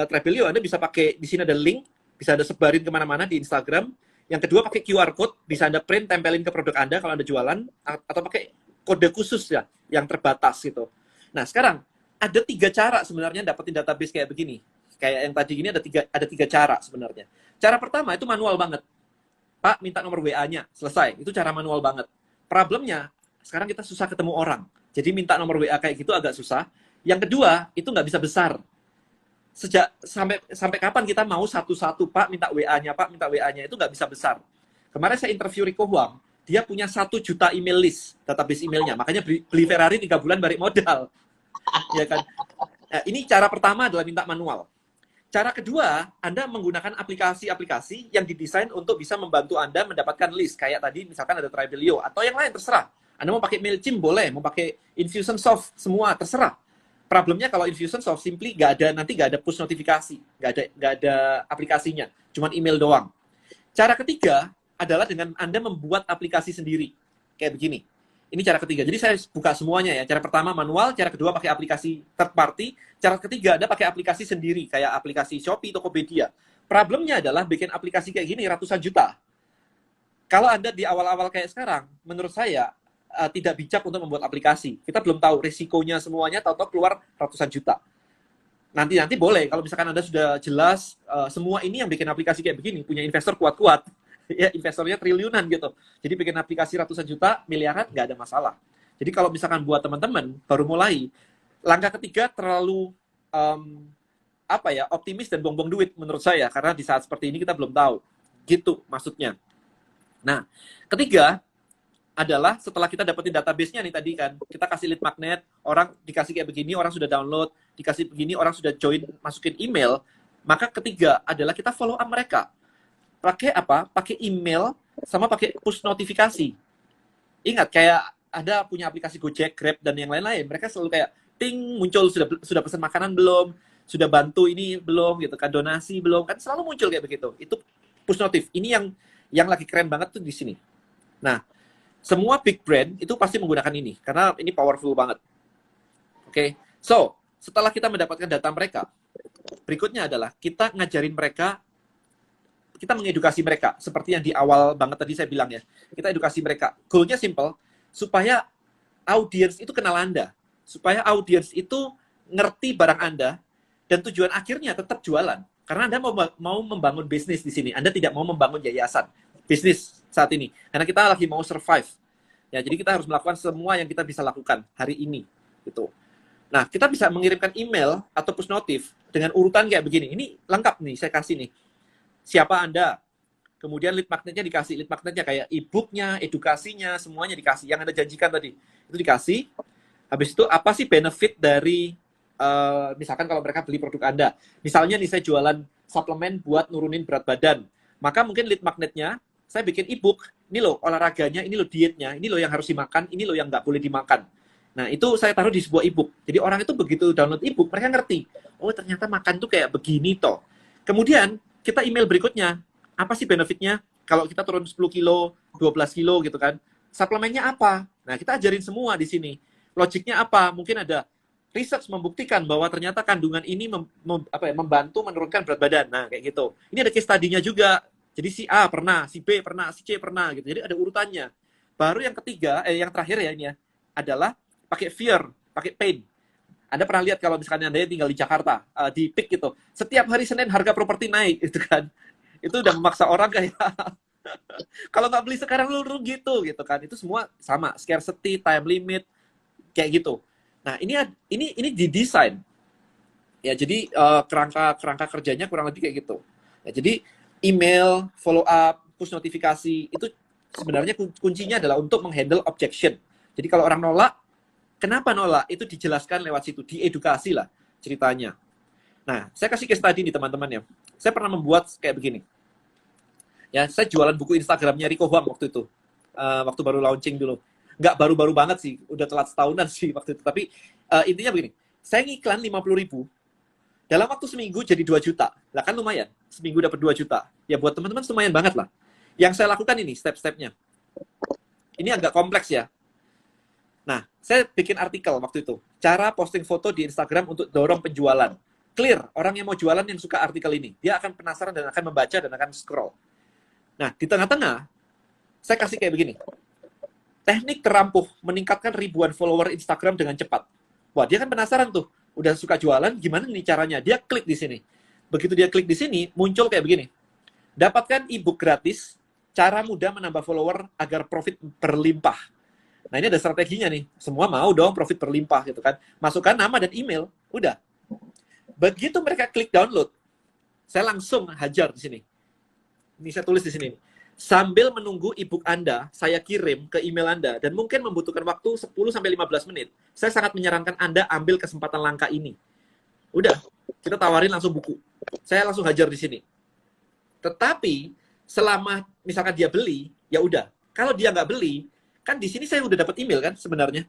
Tribelio, Anda bisa pakai, di sini ada link, bisa Anda sebarin kemana-mana di Instagram. Yang kedua pakai QR code, bisa Anda print, tempelin ke produk Anda kalau Anda jualan, atau pakai kode khusus ya, yang terbatas gitu. Nah sekarang, ada 3 cara sebenarnya dapetin database kayak begini. Kayak yang tadi ini ada tiga cara sebenarnya. Cara pertama itu manual banget. Pak, minta nomor WA-nya. Selesai. Itu cara manual banget. Problemnya, sekarang kita susah ketemu orang. Jadi minta nomor WA kayak gitu agak susah. Yang kedua, itu nggak bisa besar. Sampai kapan kita mau satu-satu, Pak, minta WA-nya, Pak, minta WA-nya. Itu nggak bisa besar. Kemarin saya interview Rico Huang. dia punya 1 juta email list, database emailnya. Makanya beli Ferrari 3 bulan balik modal. Ya kan? Nah, ini cara pertama adalah minta manual. Cara kedua, Anda menggunakan aplikasi-aplikasi yang didesain untuk bisa membantu Anda mendapatkan list. Kayak tadi misalkan ada Tribelio atau yang lain, terserah. Anda mau pakai MailChimp boleh, mau pakai Infusionsoft, semua terserah. Problemnya kalau Infusionsoft simply nanti nggak ada push notifikasi, nggak ada aplikasinya, cuma email doang. Cara ketiga adalah dengan Anda membuat aplikasi sendiri. Kayak begini. Ini cara ketiga. Jadi saya buka semuanya ya. Cara pertama manual, cara kedua pakai aplikasi third party, cara ketiga Anda pakai aplikasi sendiri, kayak aplikasi Shopee, Tokopedia. Problemnya adalah bikin aplikasi kayak gini ratusan juta. Kalau Anda di awal-awal kayak sekarang, menurut saya tidak bijak untuk membuat aplikasi. Kita belum tahu risikonya semuanya, tahu-tahu keluar ratusan juta. Nanti boleh, kalau misalkan Anda sudah jelas, semua ini yang bikin aplikasi kayak begini, punya investor kuat-kuat, ya investornya triliunan gitu. Jadi bikin aplikasi ratusan juta, miliaran, nggak ada masalah. Jadi kalau misalkan buat teman-teman, baru mulai, langkah ketiga terlalu optimis dan bongbong duit menurut saya, karena di saat seperti ini kita belum tahu. Gitu maksudnya. Nah, ketiga adalah setelah kita dapetin database-nya nih tadi kan, kita kasih lead magnet, orang dikasih kayak begini, orang sudah download, dikasih begini, orang sudah join, masukin email, maka ketiga adalah kita follow up mereka. Pakai apa? Pakai email sama pakai push notifikasi. Ingat, kayak ada punya aplikasi Gojek, Grab, dan yang lain-lain, mereka selalu kayak, ting, muncul, sudah pesan makanan belum, sudah bantu ini belum, gitu kan, donasi belum, kan selalu muncul kayak begitu. Itu push notif. Ini yang lagi keren banget tuh di sini. Nah, semua big brand itu pasti menggunakan ini, karena ini powerful banget. Oke, so, setelah kita mendapatkan data mereka, berikutnya adalah kita ngajarin mereka, kita mengedukasi mereka, seperti yang di awal banget tadi saya bilang ya, kita edukasi mereka. Goalnya simple, supaya audiens itu kenal Anda, supaya audiens itu ngerti barang Anda, dan tujuan akhirnya tetap jualan. Karena Anda mau membangun bisnis di sini, Anda tidak mau membangun yayasan bisnis saat ini, karena kita lagi mau survive. Ya, jadi kita harus melakukan semua yang kita bisa lakukan hari ini, gitu. Nah, kita bisa mengirimkan email atau push notif dengan urutan kayak begini. Ini lengkap nih, saya kasih nih. Siapa Anda? Kemudian lead magnetnya dikasih. Lead magnetnya kayak e-booknya, edukasinya, semuanya dikasih. Yang Anda janjikan tadi, itu dikasih. Habis itu, apa sih benefit dari, misalkan kalau mereka beli produk Anda. Misalnya nih, saya jualan suplemen buat nurunin berat badan. Maka mungkin lead magnetnya, saya bikin e-book, ini loh olahraganya, ini loh dietnya, ini loh yang harus dimakan, ini loh yang nggak boleh dimakan. Nah, itu saya taruh di sebuah e-book. Jadi orang itu begitu download e-book, mereka ngerti. Oh, ternyata makan tuh kayak begini toh. Kemudian, kita email berikutnya. Apa sih benefitnya? Kalau kita turun 10 kilo, 12 kilo gitu kan. Suplemennya apa? Nah, kita ajarin semua di sini. Logiknya apa? Mungkin ada research membuktikan bahwa ternyata kandungan ini membantu menurunkan berat badan. Nah, kayak gitu. Ini ada case study-nya juga. Jadi si A pernah, si B pernah, si C pernah gitu. Jadi ada urutannya. Baru yang ketiga, yang terakhir ya ini ya, adalah pakai fear, pakai pain. Anda pernah lihat kalau misalnya Anda tinggal di Jakarta, di PIK gitu, setiap hari Senin harga properti naik gitu kan. Itu udah memaksa orang kayak kalau nggak beli sekarang lu rugi gitu kan. Itu semua sama, scarcity, time limit, kayak gitu. Nah, ini didesain. Ya, jadi kerangka kerjanya kurang lebih kayak gitu. Ya, jadi email, follow up, push notifikasi, itu sebenarnya kuncinya adalah untuk menghandle objection. Jadi kalau orang nolak, kenapa nolak? Itu dijelaskan lewat situ, diedukasi lah ceritanya. Nah, saya kasih case tadi nih teman-teman ya. Saya pernah membuat kayak begini. Ya, saya jualan buku Instagramnya Rico Huang waktu itu. Waktu baru launching dulu. Nggak baru-baru banget sih, udah telat setahunan sih waktu itu. Tapi intinya begini, saya ngiklan 50.000, dalam waktu seminggu jadi 2 juta. Lah kan lumayan. Seminggu dapat 2 juta. Ya buat teman-teman lumayan banget lah. Yang saya lakukan ini step-stepnya. Ini agak kompleks ya. Nah, saya bikin artikel waktu itu. Cara posting foto di Instagram untuk dorong penjualan. Clear, orang yang mau jualan yang suka artikel ini. Dia akan penasaran dan akan membaca dan akan scroll. Nah, di tengah-tengah, saya kasih kayak begini. Teknik terampuh meningkatkan ribuan follower Instagram dengan cepat. Wah, dia kan penasaran tuh. Udah suka jualan, gimana nih caranya? Dia klik di sini. Begitu dia klik di sini, muncul kayak begini. Dapatkan e-book gratis, cara mudah menambah follower agar profit berlimpah. Nah, ini ada strateginya nih. Semua mau dong profit berlimpah gitu kan. Masukkan nama dan email, udah. Begitu mereka klik download, saya langsung hajar di sini. Ini saya tulis di sini. Sambil menunggu e-book Anda, saya kirim ke email Anda, dan mungkin membutuhkan waktu 10-15 menit. Saya sangat menyarankan Anda ambil kesempatan langka ini. Udah, kita tawarin langsung buku. Saya langsung hajar di sini. Tetapi, selama misalkan dia beli, ya udah. Kalau dia nggak beli, kan di sini saya udah dapat email kan sebenarnya.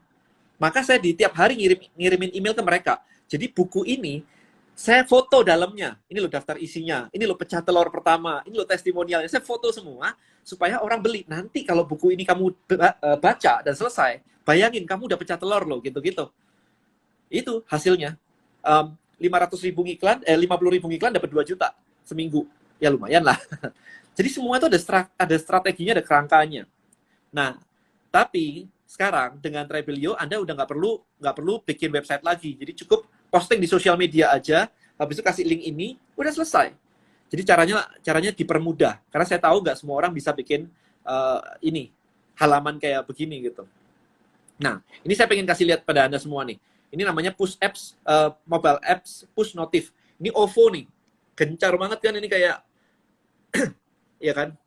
Maka saya di tiap hari ngirimin email ke mereka. Jadi buku ini, saya foto dalamnya. Ini loh daftar isinya. Ini loh pecah telur pertama. Ini loh testimonialnya. Saya foto semua supaya orang beli. Nanti kalau buku ini kamu baca dan selesai, bayangin kamu udah pecah telur loh, gitu-gitu. Itu hasilnya. 500.000 iklan, 50.000 iklan dapat 2 juta seminggu. Ya lumayan lah. Jadi semua itu ada strateginya, ada kerangkanya. Nah, tapi sekarang dengan Trebelio Anda udah nggak perlu bikin website lagi. Jadi cukup posting di sosial media aja, habis itu kasih link ini, udah selesai. Jadi caranya dipermudah, karena saya tahu nggak semua orang bisa bikin ini halaman kayak begini gitu. Nah, ini saya pengen kasih lihat pada Anda semua nih. Ini namanya push apps, mobile apps push notif. Ini OVO nih, gencar banget kan ini kayak, ya kan?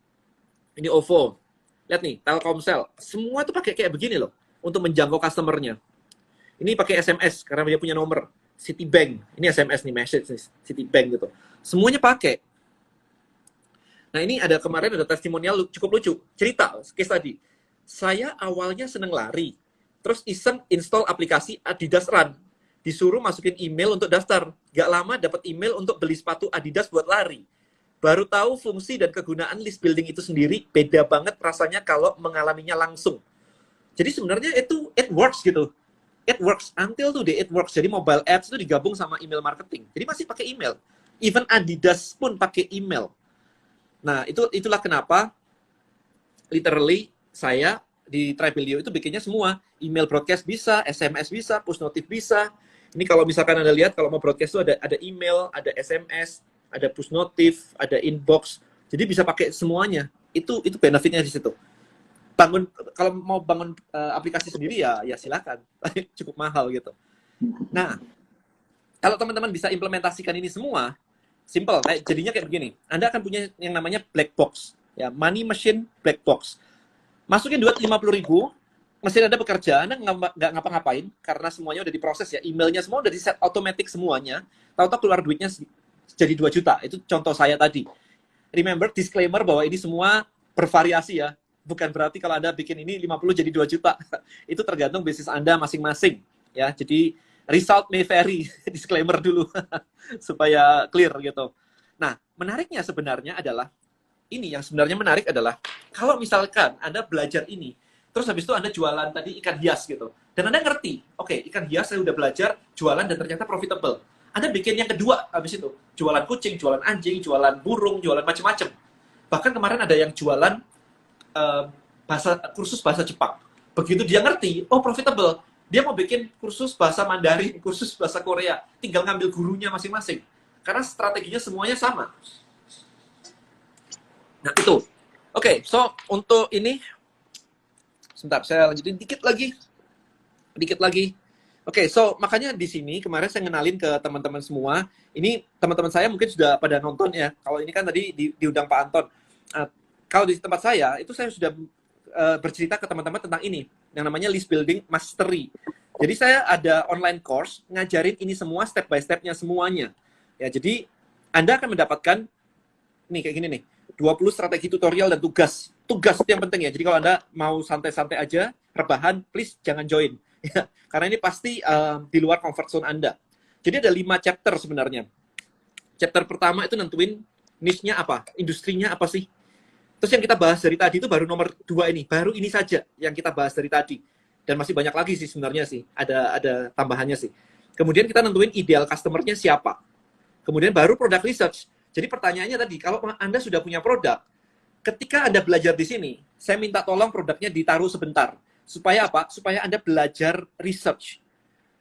Ini OVO. Lihat nih, Telkomsel, semua tuh pakai kayak begini loh, untuk menjangkau customernya. Ini pakai SMS, karena dia punya nomor. Citibank, ini SMS nih, message nih, Citibank gitu. Semuanya pakai. Nah ini kemarin ada testimonial cukup lucu. Cerita, case tadi. Saya awalnya seneng lari, terus iseng install aplikasi Adidas Run. Disuruh masukin email untuk daftar. Gak lama dapat email untuk beli sepatu Adidas buat lari. Baru tahu fungsi dan kegunaan list building itu sendiri beda banget rasanya kalau mengalaminya langsung. Jadi sebenarnya it works gitu. It works until today, it works. Jadi mobile apps itu digabung sama email marketing. Jadi masih pakai email. Even Adidas pun pakai email. Nah, itulah kenapa literally saya di Trebelio itu bikinnya semua. Email broadcast bisa, SMS bisa, push notif bisa. Ini kalau misalkan Anda lihat, kalau mau broadcast itu ada email, ada SMS, ada push notif, ada inbox. Jadi bisa pakai semuanya. Itu benefitnya di situ. Kalau mau bangun aplikasi sendiri ya silakan. Cukup mahal gitu. Nah, kalau teman-teman bisa implementasikan ini semua, simple, jadinya kayak begini. Anda akan punya yang namanya black box, ya, money machine black box. Masukin duit 50.000, mesin Anda bekerja, Anda nggak ngapa-ngapain karena semuanya udah diproses ya, emailnya semua udah di set otomatis semuanya. Tahu-tahu keluar duitnya jadi 2 juta. Itu contoh saya tadi. Remember disclaimer bahwa ini semua bervariasi ya. Bukan berarti kalau Anda bikin ini 50 jadi 2 juta. Itu tergantung bisnis Anda masing-masing. Ya, jadi result may vary. Disclaimer dulu. Supaya clear gitu. Nah, menariknya sebenarnya adalah, ini yang sebenarnya menarik adalah, kalau misalkan Anda belajar ini, terus habis itu Anda jualan tadi ikan hias gitu. Dan Anda ngerti, oke, ikan hias saya udah belajar, jualan dan ternyata profitable. Anda bikin yang kedua habis itu. Jualan kucing, jualan anjing, jualan burung, jualan macam-macam. Bahkan kemarin ada yang jualan kursus bahasa Jepang. Begitu dia ngerti, oh profitable, dia mau bikin kursus bahasa Mandarin, kursus bahasa Korea, tinggal ngambil gurunya masing-masing. Karena strateginya semuanya sama. Nah itu. Oke, so untuk ini, sebentar, saya lanjutin dikit lagi. Oke, so makanya di sini kemarin saya ngenalin ke teman-teman semua. Ini teman-teman saya mungkin sudah pada nonton ya. Kalau ini kan tadi diundang Pak Anton. Kalau di tempat saya, itu saya sudah bercerita ke teman-teman tentang ini, yang namanya list building mastery. Jadi saya ada online course, ngajarin ini semua step by step-nya semuanya. Ya, jadi Anda akan mendapatkan, nih kayak gini nih, 20 strategi tutorial dan tugas. Tugas itu yang penting ya, jadi kalau Anda mau santai-santai aja, rebahan, please jangan join. Ya, karena ini pasti di luar comfort zone Anda. Jadi ada 5 chapter sebenarnya. Chapter pertama itu nentuin niche-nya apa, industrinya apa sih. Terus yang kita bahas dari tadi itu baru nomor 2 ini, baru ini saja yang kita bahas dari tadi. Dan masih banyak lagi sih sebenarnya sih, ada tambahannya sih. Kemudian kita nentuin ideal customer-nya siapa. Kemudian baru product research. Jadi pertanyaannya tadi, kalau Anda sudah punya produk, ketika Anda belajar di sini, saya minta tolong produknya ditaruh sebentar. Supaya apa? Supaya Anda belajar research.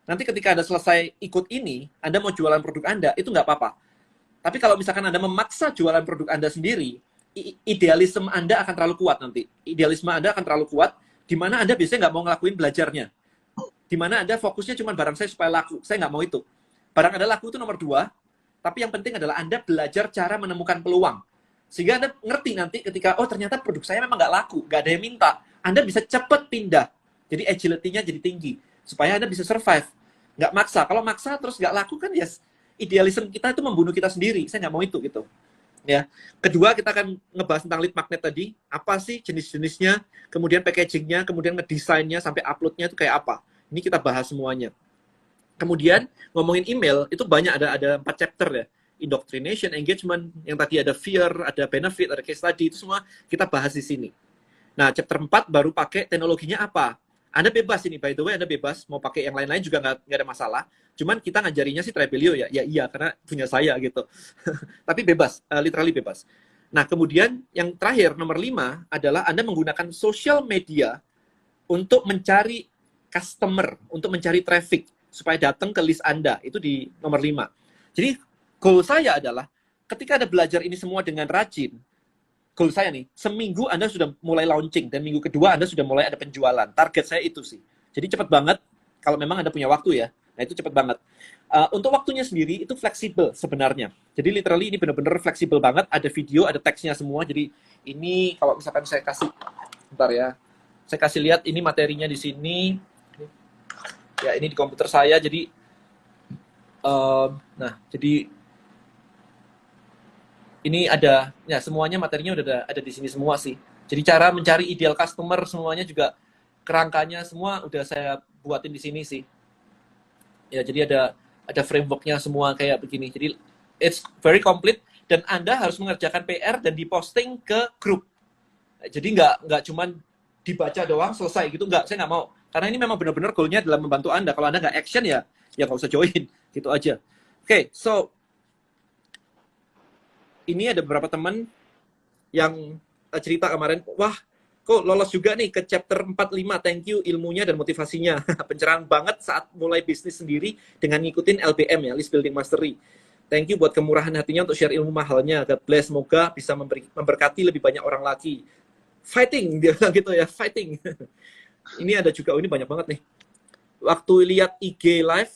Nanti ketika Anda selesai ikut ini, Anda mau jualan produk Anda, itu nggak apa-apa. Tapi kalau misalkan Anda memaksa jualan produk Anda sendiri, idealisme Anda akan terlalu kuat nanti. Idealisme Anda akan terlalu kuat, di mana Anda biasanya nggak mau ngelakuin belajarnya. Di mana Anda fokusnya cuma barang saya supaya laku. Saya nggak mau itu. Barang Anda laku itu nomor 2, tapi yang penting adalah Anda belajar cara menemukan peluang. Sehingga Anda ngerti nanti ketika, oh ternyata produk saya memang nggak laku, nggak ada yang minta. Anda bisa cepat pindah. Jadi agility-nya jadi tinggi. Supaya Anda bisa survive. Nggak maksa. Kalau maksa terus nggak laku kan ya idealisme kita itu membunuh kita sendiri. Saya nggak mau itu gitu. Ya. Kedua, kita akan ngebahas tentang lead magnet tadi. Apa sih jenis-jenisnya, kemudian packagingnya, kemudian ngedesainnya, sampai uploadnya itu kayak apa. Ini kita bahas semuanya. Kemudian ngomongin email, itu banyak, ada 4 chapter ya. Indoctrination, engagement, yang tadi ada fear, ada benefit, ada case study, itu semua kita bahas di sini. Nah, chapter 4 baru pakai teknologinya apa. Anda bebas ini, by the way, Anda bebas. Mau pakai yang lain-lain juga nggak ada masalah. Cuman kita ngajarinya sih Trebelio ya. Ya iya, karena punya saya gitu. Tapi bebas, literally bebas. Nah, kemudian yang terakhir, nomor 5, adalah Anda menggunakan social media untuk mencari customer, untuk mencari traffic, supaya datang ke list Anda. Itu di nomor 5. Jadi, goal saya adalah, ketika Anda belajar ini semua dengan rajin, goal saya nih, seminggu Anda sudah mulai launching, dan minggu kedua Anda sudah mulai ada penjualan. Target saya itu sih. Jadi cepat banget, kalau memang Anda punya waktu ya. Nah, itu cepat banget. Untuk waktunya sendiri, itu fleksibel sebenarnya. Jadi literally ini benar-benar fleksibel banget. Ada video, ada teksnya semua. Jadi ini, kalau misalkan saya kasih, bentar ya. Saya kasih lihat, ini materinya di sini. Ya, ini di komputer saya. Jadi, jadi ini ada, ya semuanya materinya udah ada di sini semua sih. Jadi cara mencari ideal customer semuanya juga, kerangkanya semua udah saya buatin di sini sih. Ya, jadi ada frameworknya semua kayak begini. Jadi it's very complete, dan Anda harus mengerjakan PR dan diposting ke grup. Jadi nggak cuman dibaca doang selesai gitu, nggak, saya nggak mau. Karena ini memang benar-benar goalnya adalah membantu Anda. Kalau Anda nggak action ya nggak usah join, gitu aja. Oke, so ini ada beberapa teman yang cerita kemarin, wah, kok lolos juga nih ke chapter 45, thank you ilmunya dan motivasinya. Pencerahan banget saat mulai bisnis sendiri dengan ngikutin LBM ya, List Building Mastery. Thank you buat kemurahan hatinya untuk share ilmu mahalnya. God bless, semoga bisa memberkati lebih banyak orang lagi. Fighting, dia bilang gitu ya, fighting. Ini ada juga, ini banyak banget nih. Waktu lihat IG live,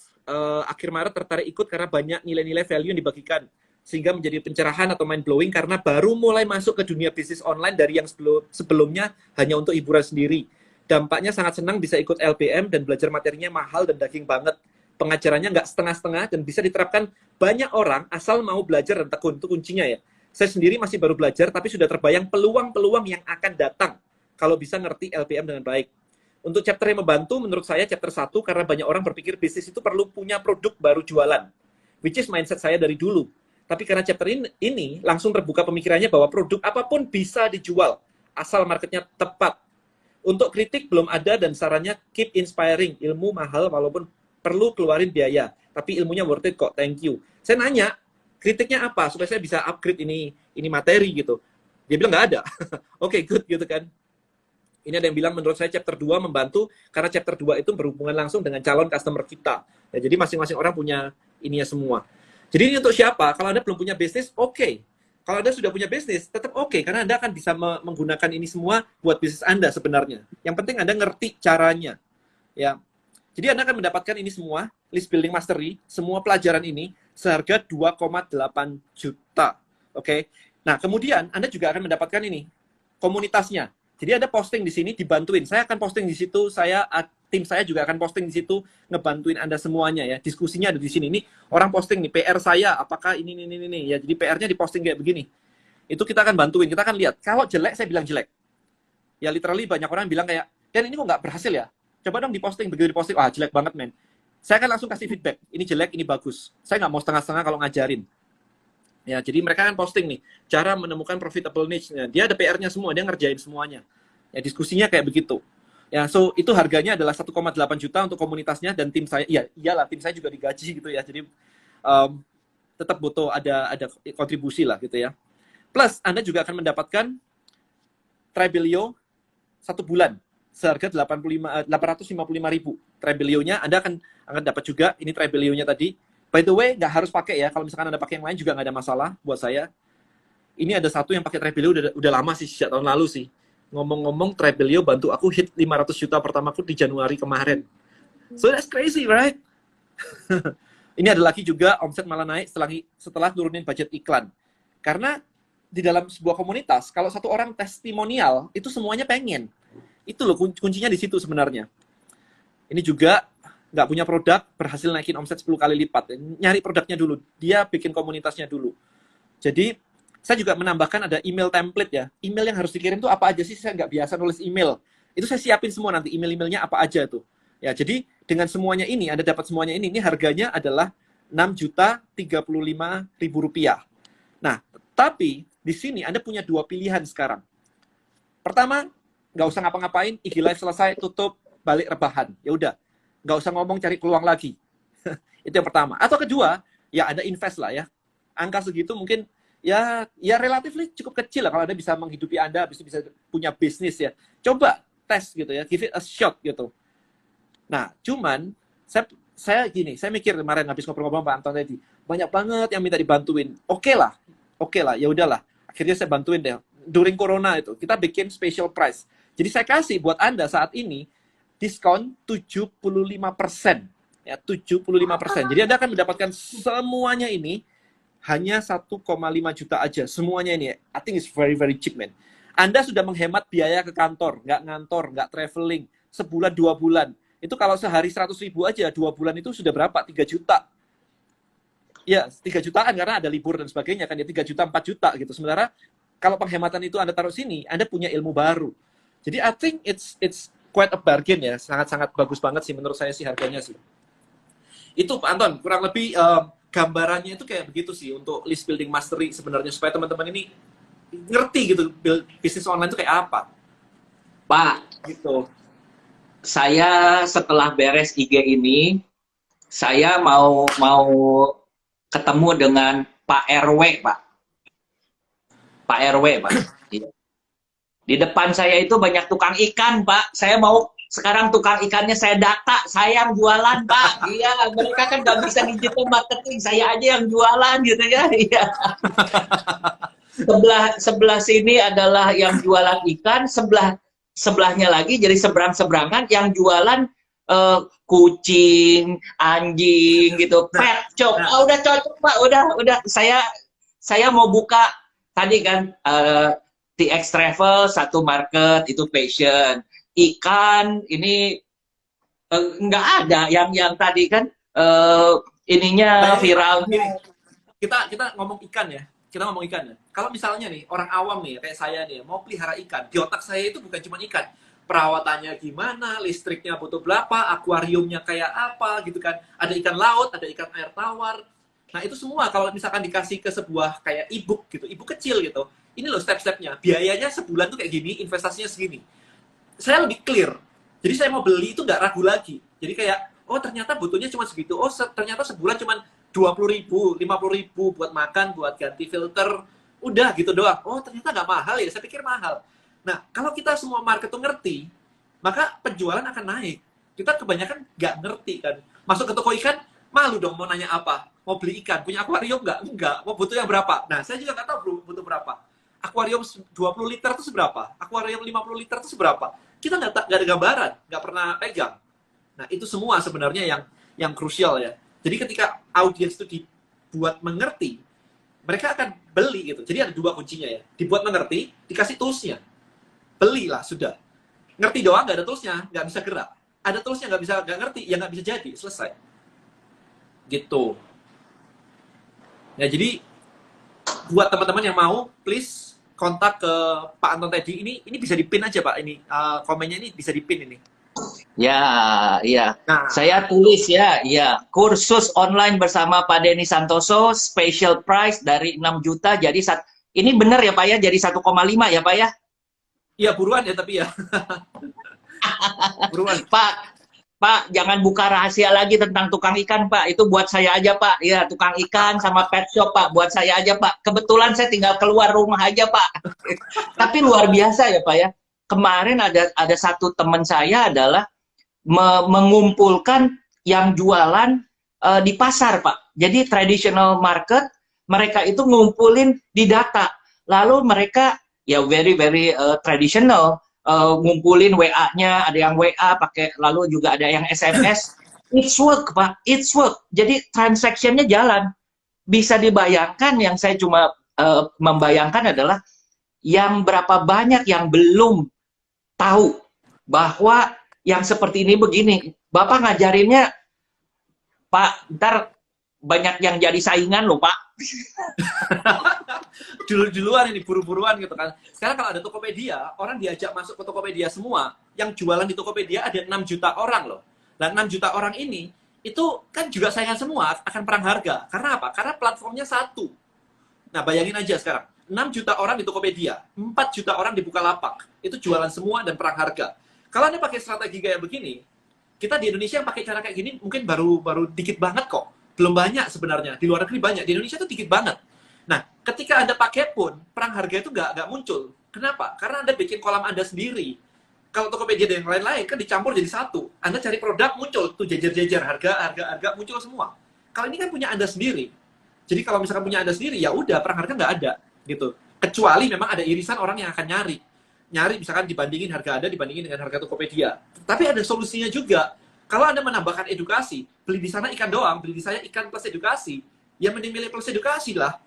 akhir Maret tertarik ikut karena banyak nilai-nilai value yang dibagikan. Sehingga menjadi pencerahan atau mind blowing karena baru mulai masuk ke dunia bisnis online dari yang sebelumnya hanya untuk hiburan sendiri. Dampaknya sangat senang bisa ikut LBM dan belajar materinya mahal dan daging banget. Pengajarannya nggak setengah-setengah dan bisa diterapkan banyak orang asal mau belajar dan tekun. Itu kuncinya ya. Saya sendiri masih baru belajar tapi sudah terbayang peluang-peluang yang akan datang kalau bisa ngerti LBM dengan baik. Untuk chapter yang membantu, menurut saya chapter 1, karena banyak orang berpikir bisnis itu perlu punya produk baru jualan. Which is mindset saya dari dulu. Tapi karena chapter ini langsung terbuka pemikirannya bahwa produk apapun bisa dijual, asal marketnya tepat. Untuk kritik belum ada dan sarannya keep inspiring, ilmu mahal walaupun perlu keluarin biaya. Tapi ilmunya worth it kok, thank you. Saya nanya, kritiknya apa? Supaya saya bisa upgrade ini materi gitu. Dia bilang nggak ada. Oke, good gitu kan. Ini ada yang bilang menurut saya chapter 2 membantu, karena chapter 2 itu berhubungan langsung dengan calon customer kita. Ya, jadi masing-masing orang punya ininya semua. Jadi ini untuk siapa? Kalau Anda belum punya bisnis, oke. Kalau Anda sudah punya bisnis, tetap oke. Karena Anda akan bisa menggunakan ini semua buat bisnis Anda sebenarnya. Yang penting Anda ngerti caranya. Ya. Jadi Anda akan mendapatkan ini semua, List Building Mastery, semua pelajaran ini, seharga 2,8 juta. Oke. Nah, kemudian Anda juga akan mendapatkan ini, komunitasnya. Jadi Anda posting di sini, dibantuin. Saya akan posting di situ, tim saya juga akan posting di situ, ngebantuin Anda semuanya ya. Diskusinya ada di sini. Ini orang posting nih, PR saya, apakah ini. Ya, jadi PR-nya diposting kayak begini. Itu kita akan bantuin, kita akan lihat. Kalau jelek, saya bilang jelek. Ya, literally banyak orang bilang kayak, Dan ini kok nggak berhasil ya? Coba dong diposting, begitu diposting, wah jelek banget men. Saya akan langsung kasih feedback, ini jelek, ini bagus. Saya nggak mau setengah-setengah kalau ngajarin. Ya, jadi mereka kan posting nih, cara menemukan profitable niche-nya. Dia ada PR-nya semua, dia ngerjain semuanya. Ya, diskusinya kayak begitu. Ya, so itu harganya adalah 1,8 juta untuk komunitasnya dan tim saya. Iya, iyalah tim saya juga digaji gitu ya. Jadi tetap butuh ada kontribusi lah gitu ya. Plus Anda juga akan mendapatkan Trebelio 1 bulan seharga 855.000. Trebelio-nya Anda akan dapat juga. Ini Trebelio-nya tadi. By the way, nggak harus pakai ya. Kalau misalkan Anda pakai yang lain juga nggak ada masalah buat saya. Ini ada satu yang pakai Trebelio udah lama sih, sejak tahun lalu sih. Ngomong-ngomong, Trebelio bantu aku hit 500 juta pertamaku di Januari kemarin. So that's crazy, right? Ini ada lagi juga, omset malah naik setelah nurunin budget iklan. Karena di dalam sebuah komunitas, kalau satu orang testimonial, itu semuanya pengen. Itu loh kuncinya di situ sebenarnya. Ini juga nggak punya produk, berhasil naikin omset 10 kali lipat. Nyari produknya dulu, dia bikin komunitasnya dulu. Jadi, saya juga menambahkan ada email template ya. Email yang harus dikirim tuh apa aja sih? Saya nggak biasa nulis email. Itu saya siapin semua nanti, email-emailnya apa aja tuh. Ya, jadi dengan semuanya ini, Anda dapat semuanya ini harganya adalah Rp6.035.000. Nah, tapi di sini Anda punya dua pilihan sekarang. Pertama, nggak usah ngapa-ngapain, IG Live selesai, tutup, balik rebahan. Ya udah, nggak usah ngomong, cari peluang lagi. Itu yang pertama. Atau kedua, ya Anda invest lah ya. Angka segitu mungkin ya relatif cukup kecil lah kalau Anda bisa menghidupi Anda, bisa punya bisnis ya. Coba tes gitu ya, give it a shot gitu. Nah, cuman saya mikir kemarin habis ngobrol-ngobrol Pak Anton tadi, banyak banget yang minta dibantuin. Oke lah, ya udahlah. Akhirnya saya bantuin deh. During Corona itu, kita bikin special price. Jadi saya kasih buat Anda saat ini diskon 75%. Ya, 75%. Jadi Anda akan mendapatkan semuanya ini hanya 1,5 juta aja. Semuanya ini. I think it's very, very cheap, man. Anda sudah menghemat biaya ke kantor, nggak traveling, sebulan, 2 bulan. Itu kalau sehari 100.000 aja, 2 bulan itu sudah berapa? 3 juta. Ya, 3 jutaan karena ada libur dan sebagainya kan ya, 3 juta, 4 juta gitu. Sementara kalau penghematan itu Anda taruh sini, Anda punya ilmu baru. Jadi I think it's quite a bargain ya, sangat-sangat bagus banget sih menurut saya sih harganya sih. Itu Pak Anton, kurang lebih gambarannya itu kayak begitu sih untuk list building mastery sebenarnya supaya teman-teman ini ngerti gitu bisnis online itu kayak apa. Pak, Gitu. saya setelah beres IG ini, saya mau ketemu dengan Pak RW, Pak. Pak RW, Pak. Di depan saya itu banyak tukang ikan, Pak. Saya mau sekarang tukang ikannya saya data, saya yang jualan, Pak. Iya, mereka kan nggak bisa digital marketing, saya aja yang jualan gitu ya. Iya. Sebelah sini adalah yang jualan ikan, sebelahnya lagi jadi seberang-seberangan yang jualan kucing, anjing gitu, pet shop. Udah cocok, Pak. Udah saya mau buka tadi kan TX Travel satu market itu passion. Ikan ini nggak ada yang tadi kan ininya viralnya. Kita ngomong ikan ya. Kalau misalnya nih orang awam nih kayak saya nih mau pelihara ikan, di otak saya itu bukan cuma ikan. Perawatannya gimana, listriknya butuh berapa, akuariumnya kayak apa gitu kan. Ada ikan laut, ada ikan air tawar. Nah, itu semua kalau misalkan dikasih ke sebuah kayak e-book gitu, e-book kecil gitu. Ini loh step-stepnya. Biayanya sebulan tuh kayak gini, investasinya segini. Saya lebih clear. Jadi saya mau beli itu nggak ragu lagi. Jadi kayak, oh ternyata butuhnya cuma segitu. Oh ternyata sebulan cuma 20.000, 50.000 buat makan, buat ganti filter. Udah gitu doang. Oh ternyata nggak mahal ya, saya pikir mahal. Nah, kalau kita semua market tuh ngerti, maka penjualan akan naik. Kita kebanyakan nggak ngerti kan. Masuk ke toko ikan, malu dong mau nanya apa. Mau beli ikan, punya akuarium nggak? Enggak. Mau butuhnya berapa? Nah, saya juga nggak tahu butuh berapa. Akuarium 20 liter itu seberapa? Akuarium 50 liter itu seberapa? Kita nggak ada gambaran, nggak pernah pegang. Nah, itu semua sebenarnya yang krusial ya. Jadi ketika audiens itu dibuat mengerti, mereka akan beli gitu. Jadi ada dua kuncinya ya. Dibuat mengerti, dikasih toolsnya. Belilah sudah. Ngerti doang nggak ada toolsnya, nggak bisa gerak. Ada toolsnya nggak ngerti, ya nggak bisa jadi. Selesai. Gitu. Ya jadi buat teman-teman yang mau, please kontak ke Pak Anton tadi. Ini bisa dipin aja Pak. Ini komennya ini bisa dipin ini. Ya, iya. Nah, Saya tulis ya, iya. Kursus online bersama Pak Denny Santoso, special price dari 6 juta jadi ini benar ya Pak ya, jadi 1,5 ya Pak ya? iya buruan ya tapi ya. Buruan. Pak, jangan buka rahasia lagi tentang tukang ikan, Pak. Itu buat saya aja, Pak. Ya, tukang ikan sama pet shop, Pak. Buat saya aja, Pak. Kebetulan saya tinggal keluar rumah aja, Pak. Tapi luar biasa ya, Pak ya. Kemarin ada satu teman saya adalah mengumpulkan yang jualan di pasar, Pak. Jadi traditional market, mereka itu ngumpulin di data. Lalu mereka ya very very traditional. Ngumpulin WA-nya, ada yang WA pakai, lalu juga ada yang SMS. It's work, Pak. It's work. Jadi transaction-nya jalan. Bisa dibayangkan yang saya cuma membayangkan adalah yang berapa banyak yang belum tahu bahwa yang seperti ini begini. Bapak ngajarinnya, Pak, ntar banyak yang jadi saingan loh, Pak. Duluan ini, buru-buruan gitu kan. Sekarang kalau ada Tokopedia, orang diajak masuk ke Tokopedia semua. Yang jualan di Tokopedia ada 6 juta orang loh. Dan 6 juta orang ini, itu kan juga saingan semua, akan perang harga. Karena apa? Karena platformnya satu. Nah, bayangin aja sekarang. 6 juta orang di Tokopedia, 4 juta orang di Bukalapak. Itu jualan semua dan perang harga. Kalau Anda pakai strategi kayak begini, kita di Indonesia yang pakai cara kayak gini mungkin baru dikit banget kok. Belum banyak sebenarnya. Di luar negeri banyak. Di Indonesia itu dikit banget. Nah, ketika Anda pakai pun, perang harga itu nggak muncul. Kenapa? Karena Anda bikin kolam Anda sendiri. Kalau Tokopedia dan yang lain-lain kan dicampur jadi satu. Anda cari produk, muncul tuh jejer-jejer, harga muncul semua. Kalau ini kan punya Anda sendiri. Jadi kalau misalkan punya Anda sendiri, ya udah, perang harga nggak ada. Gitu. Kecuali memang ada irisan orang yang akan nyari. Nyari misalkan dibandingin harga Anda, dibandingin dengan harga Tokopedia. Tapi ada solusinya juga. Kalau Anda menambahkan edukasi, beli di sana ikan doang, beli di saya ikan plus edukasi, ya mending milih plus edukasi lah.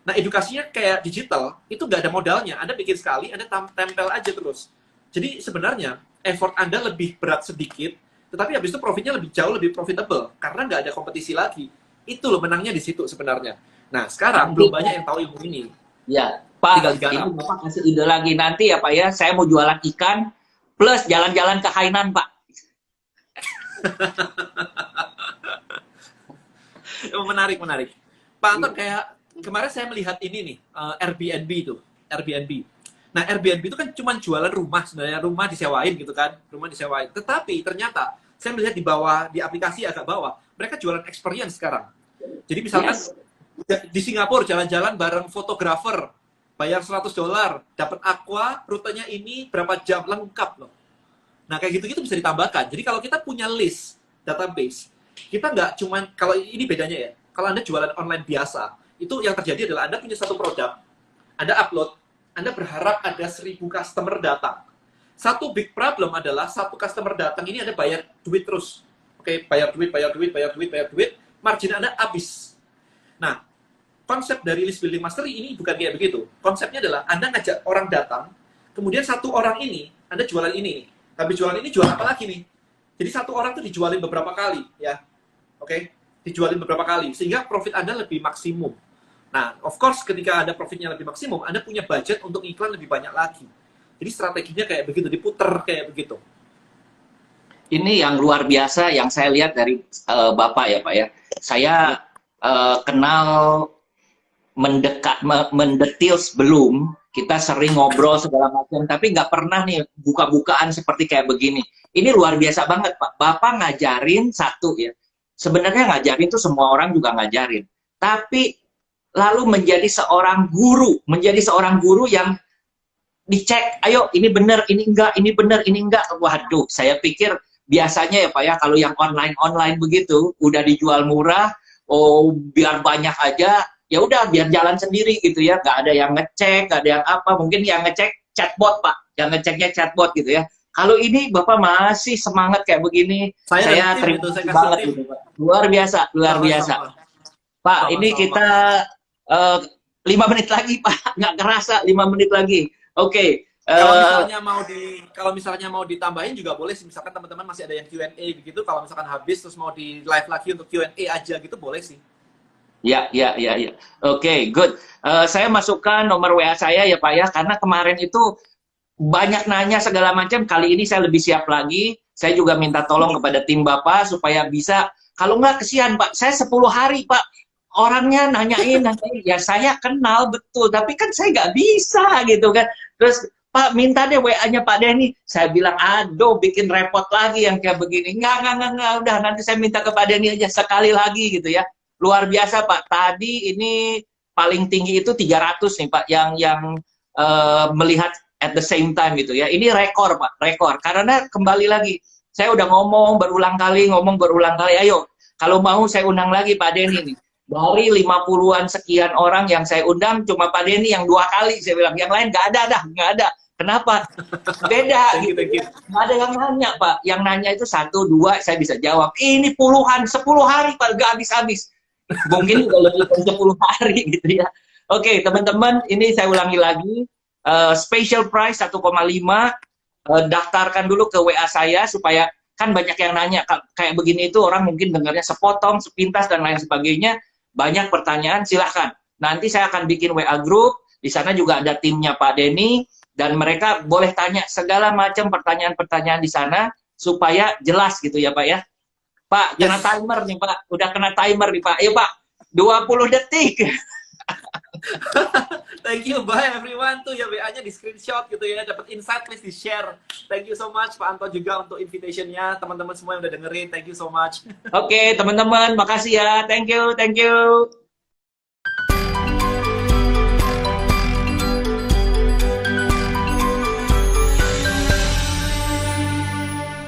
Nah, edukasinya kayak digital, itu nggak ada modalnya. Anda bikin sekali, Anda tempel aja terus. Jadi sebenarnya, effort Anda lebih berat sedikit, tetapi habis itu profitnya lebih jauh, lebih profitable. Karena nggak ada kompetisi lagi. Itu loh menangnya di situ sebenarnya. Nah, sekarang belum banyak yang tahu ilmu ini. Ya, Pak, Tinggal ini digarap. Bapak kasih ide lagi nanti ya Pak ya, saya mau jualan ikan, plus jalan-jalan ke Hainan, Pak. Menarik. Pak Anton, kayak kemarin saya melihat ini nih, Airbnb itu. Airbnb. Nah, Airbnb itu kan cuma jualan rumah, sebenarnya rumah disewain gitu kan. Rumah disewain. Tetapi ternyata, saya melihat di bawah, di aplikasi agak bawah, mereka jualan experience sekarang. Jadi misalkan, di Singapura jalan-jalan bareng fotografer, bayar $100, dapat aqua, rutenya ini, berapa jam, lengkap loh. Nah, kayak gitu-gitu bisa ditambahkan. Jadi kalau kita punya list, database, kita nggak cuman, kalau ini bedanya ya, kalau Anda jualan online biasa, itu yang terjadi adalah Anda punya satu produk, Anda upload, Anda berharap ada 1.000 customer datang. Satu big problem adalah, satu customer datang ini Anda bayar duit terus. Oke, bayar duit, margin Anda habis. Nah, konsep dari list building mastery ini bukan kayak begitu. Konsepnya adalah Anda ngajak orang datang, kemudian satu orang ini, Anda jualan ini. Habis jualan ini, jual apa lagi nih? Jadi satu orang tuh dijualin beberapa kali, ya. Oke? Dijualin beberapa kali, sehingga profit Anda lebih maksimum. Nah, of course, ketika ada profitnya lebih maksimum, Anda punya budget untuk iklan lebih banyak lagi. Jadi strateginya kayak begitu, diputer kayak begitu. Ini yang luar biasa yang saya lihat dari Bapak ya Pak ya. Saya kenal mendetil sebelum, kita sering ngobrol segala macam, tapi nggak pernah nih buka-bukaan seperti kayak begini. Ini luar biasa banget Pak. Bapak ngajarin satu ya. Sebenarnya ngajarin tuh semua orang juga ngajarin. Tapi lalu menjadi seorang guru yang dicek, ayo ini benar, ini enggak, ini benar, ini enggak. Waduh, saya pikir biasanya ya Pak ya, kalau yang online begitu, udah dijual murah, oh biar banyak aja, ya udah biar jalan sendiri gitu ya, nggak ada yang ngecek, nggak ada yang apa, mungkin yang ngecek chatbot Pak, yang ngeceknya chatbot gitu ya. Kalau ini Bapak masih semangat kayak begini, saya terima kasih banget gitu Pak. Luar biasa. Pak, ini kita 5 menit lagi Pak, nggak kerasa 5 menit lagi. Oke. Kalau misalnya mau ditambahin juga boleh, misalkan teman-teman masih ada yang Q&A begitu, kalau misalkan habis terus mau di live lagi untuk Q&A aja gitu boleh sih. Ya. Oke, good. Saya masukkan nomor WA saya ya Pak ya, karena kemarin itu banyak nanya segala macam. Kali ini saya lebih siap lagi. Saya juga minta tolong kepada tim Bapak supaya bisa. Kalau nggak kesian Pak, saya 10 hari Pak. Orangnya nanyain. Ya saya kenal betul, tapi kan saya nggak bisa gitu kan. Terus Pak minta deh WA-nya Pak Denny. Saya bilang, aduh bikin repot lagi yang kayak begini. Nggak, udah nanti saya minta ke Pak Denny aja sekali lagi gitu ya. Luar biasa Pak. Tadi ini paling tinggi itu 300 nih Pak, yang melihat at the same time gitu ya. Ini rekor Pak, rekor. Karena kembali lagi, saya udah ngomong berulang kali, ayo kalau mau saya undang lagi Pak Denny nih. Dari 50-an sekian orang yang saya undang, cuma Pak Denny yang 2 kali saya bilang, yang lain nggak ada. Kenapa? Beda gitu. Nggak ada yang nanya Pak. Yang nanya itu 1, 2 saya bisa jawab. Ini puluhan, 10 hari Pak, nggak habis-habis. Mungkin juga lebih dari 10 hari gitu ya. Oke, teman-teman, ini saya ulangi lagi. Special price 1,5. Daftarkan dulu ke WA saya supaya kan banyak yang nanya kayak begini itu orang mungkin dengarnya sepotong, sepintas dan lain sebagainya. Banyak pertanyaan, silahkan. Nanti saya akan bikin WA group. Di sana juga ada timnya Pak Denny dan mereka boleh tanya segala macam pertanyaan-pertanyaan di sana supaya jelas gitu ya Pak ya. Pak, kena Yes. timer nih Pak. Udah kena timer nih Pak. Ayo Pak, 20 detik. Thank you, bye everyone tuh ya WA-nya di screenshot gitu ya, dapat insight please di share. Thank you so much Pak Anto juga untuk invitation-nya, teman-teman semua yang udah dengerin, thank you so much. Oke, teman-teman, makasih ya. Thank you, thank you.